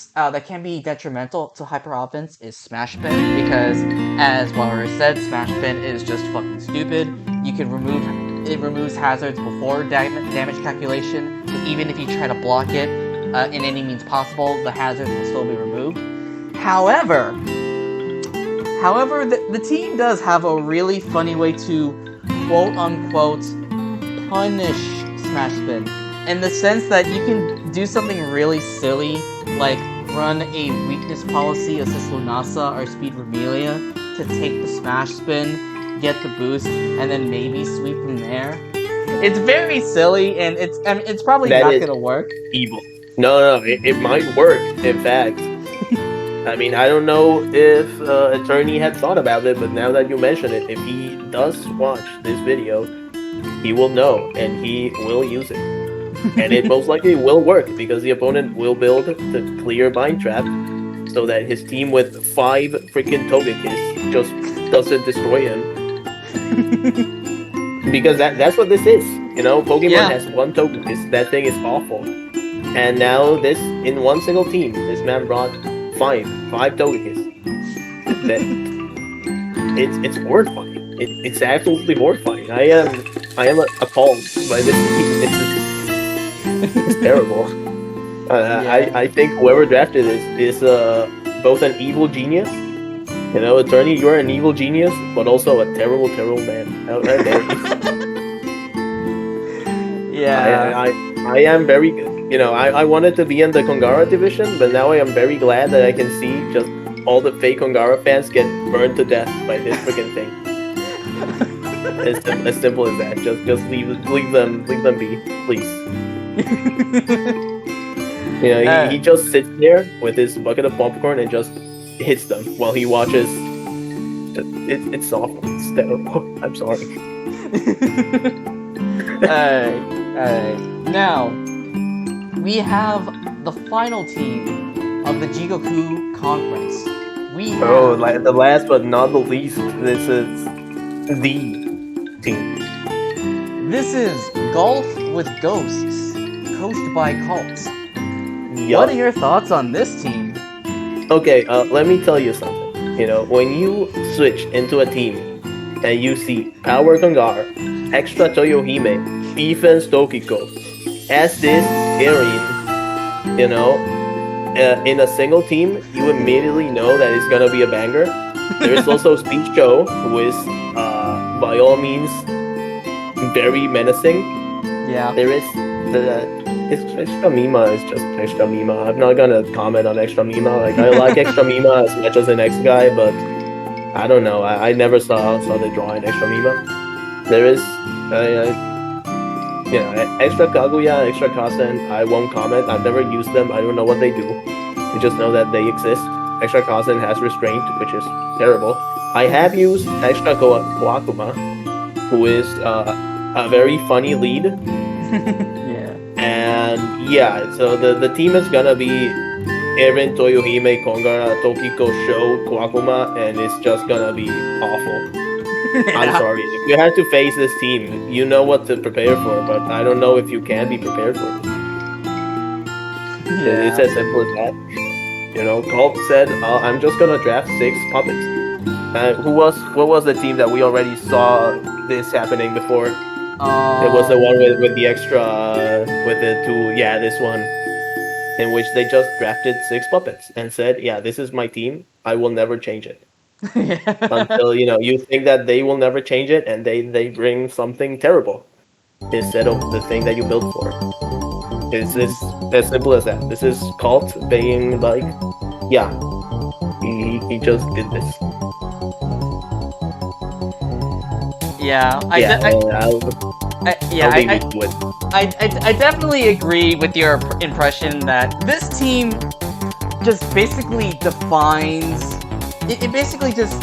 can be detrimental to hyper offense is smash spin, because as Walrus said, smash spin is just fucking stupid. It removes hazards before damage calculation, so even if you try to block it in any means possible, the hazards will still be removed. However, the team does have a really funny way to quote-unquote punish smash spin, in the sense that you can do something really silly, like run a weakness policy, assist Lunasa or speed Vermelia to take the smash spin, get the boost, and then maybe sweep from there. It's very silly, and it's probably not gonna work. Evil. No, it might work, in fact. I mean, I don't know if Eterni had thought about it, but now that you mention it, if he does watch this video, he will know, and he will use it. And it most likely will work, because the opponent will build the clear Bind Trap, so that his team with 5 freaking Togekiss just doesn't destroy him. Because that's what this is. You know, Pokemon has 1 Togekiss, that thing is awful. And now this, in one single team, this man brought 5 Togekiss. It's horrifying. It's absolutely horrifying. I am appalled by this team. It's terrible. I think whoever drafted this is both an evil genius. You know, Eterni, you're an evil genius, but also a terrible, terrible man. How dare you? Yeah. I am very, you know, I wanted to be in the Kongara division, but now I am very glad that I can see just all the fake Kongara fans get burned to death by this freaking thing. As simple as that. Just leave them be, please. You know, he just sits there with his bucket of popcorn and just hits them while he watches. It's awful. It's terrible. I'm sorry. Alright. Now, we have the final team of the Jigoku Conference. We have... the last but not the least, this is the team. This is Golf with Ghosts, coached by Kalt. Yup. What are your thoughts on this team? Okay, let me tell you something. You know, when you switch into a team and you see Power Kongar, Extra Toyohime, Defense Tokiko, as this pairing, you know, in a single team, you immediately know that it's gonna be a banger. There is also Speech Joe, who is, by all means, very menacing. Yeah. There is Extra Mima is just Extra Mima. I'm not gonna comment on Extra Mima. Like, I like Extra Mima as much as the next guy, but I don't know. I never saw the drawing Extra Mima. There is, Extra Kaguya, Extra Kasen. I won't comment. I've never used them. I don't know what they do. I just know that they exist. Extra Kasen has Restraint, which is terrible. I have used Extra Koakuma, who is a very funny lead. Yeah. And yeah, so the team is gonna be Eren, Toyohime, Kongara, Tokiko, Sho, Koakuma, and it's just gonna be awful. I'm sorry. If you have to face this team, you know what to prepare for, but I don't know if you can be prepared for it. Yeah. It's as simple as that. You know, Kalt said, I'm just gonna draft 6 puppets. What was the team that we already saw this happening before? It was the one with the extra, with the 2, this one. In which they just drafted 6 puppets and said, yeah, this is my team, I will never change it. Until, you know, you think that they will never change it and they bring something terrible instead of the thing that you built for. It's as simple as that. This is Kalt being like, yeah, he just did this. Yeah, I definitely agree with your impression that this team just basically defines. It basically just.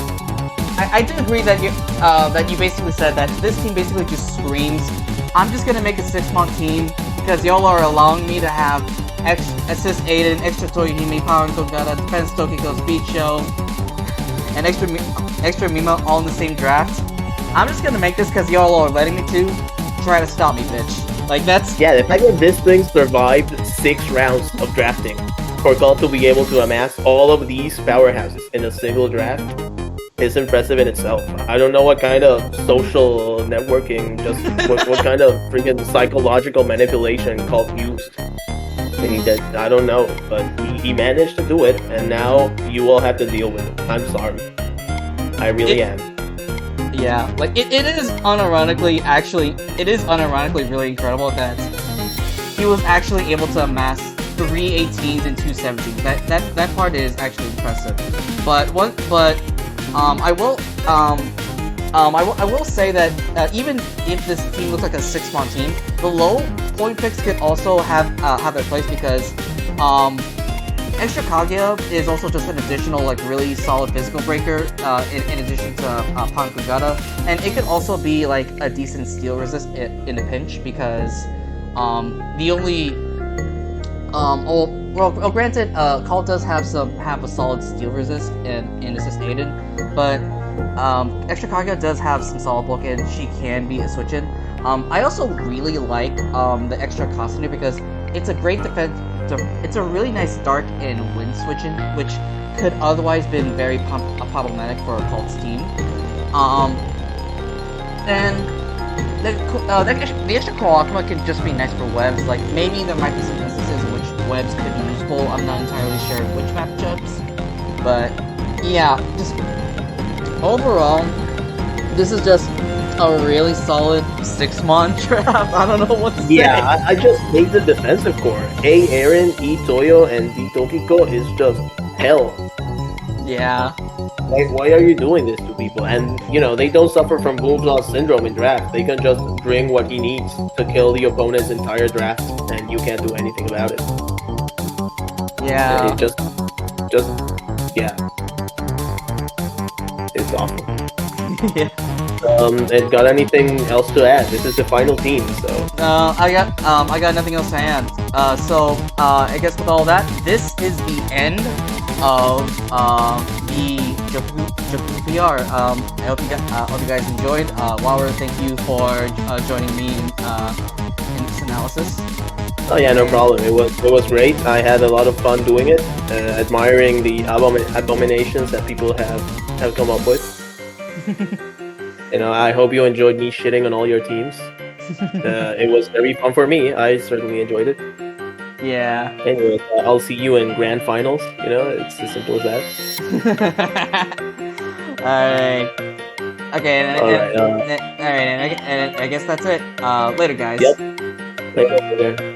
I do agree that you basically said that this team basically just screams, I'm just gonna make a 6-month team because y'all are allowing me to have Assist Aiden, Extra Toyohime, Power and Kogata, Defense Tokiko, Speed Show, and Extra Mima all in the same draft. I'm just gonna make this because y'all are letting me to. Try to stop me, bitch. Like, that's... Yeah, the fact that this thing survived 6 rounds of drafting for Kalt to be able to amass all of these powerhouses in a single draft is impressive in itself. I don't know what kind of social networking, what kind of freaking psychological manipulation Kalt used. I don't know, but he managed to do it, and now you all have to deal with it. I'm sorry. I really am. Yeah, like it is unironically really incredible that he was actually able to amass 3 18s and 2 17s. That part is actually impressive. But I will say that even if this team looks like a 6-month team, the low point picks could also have their place because Extra Kaguya is also just an additional, like, really solid physical breaker, in addition to Pan Kugata, and it could also be, like, a decent steel resist in a pinch, because, the only, granted, Kalt does have a solid steel resist in Assist Aiden, but, Extra Kaguya does have some solid block, and she can be a switch-in. I also really like, the Extra Costume because it's a great defense. It's a really nice dark and wind switching, which could otherwise been very problematic for a Kalt's team. And the extra Koakuma can just be nice for webs. Like, maybe there might be some instances in which webs could be useful. I'm not entirely sure which matchups, but yeah, just overall, this is just a really solid 6-mon draft. I don't know what to say. Yeah, I just hate the defensive core. A Eren, E Toyo, and D Tokiko is just hell. Yeah. Like, why are you doing this to people? And, you know, they don't suffer from Boomsaw syndrome in draft. They can just bring what he needs to kill the opponent's entire draft, and you can't do anything about it. Yeah. It yeah. It's awful. Yeah. And got anything else to add? This is the final team, so. I got nothing else to add. I guess with all that, this is the end of the Jigoku PR. I hope you guys enjoyed. Waller, thank you for joining me in this analysis. Oh yeah, no problem. It was great. I had a lot of fun doing it, admiring the abominations that people have come up with. You know, I hope you enjoyed me shitting on all your teams. It was very fun for me. I certainly enjoyed it. Yeah. Anyway, I'll see you in grand finals. You know, it's as simple as that. Alright. Okay, Alright, and I guess that's it. Later, guys. Yep. Later.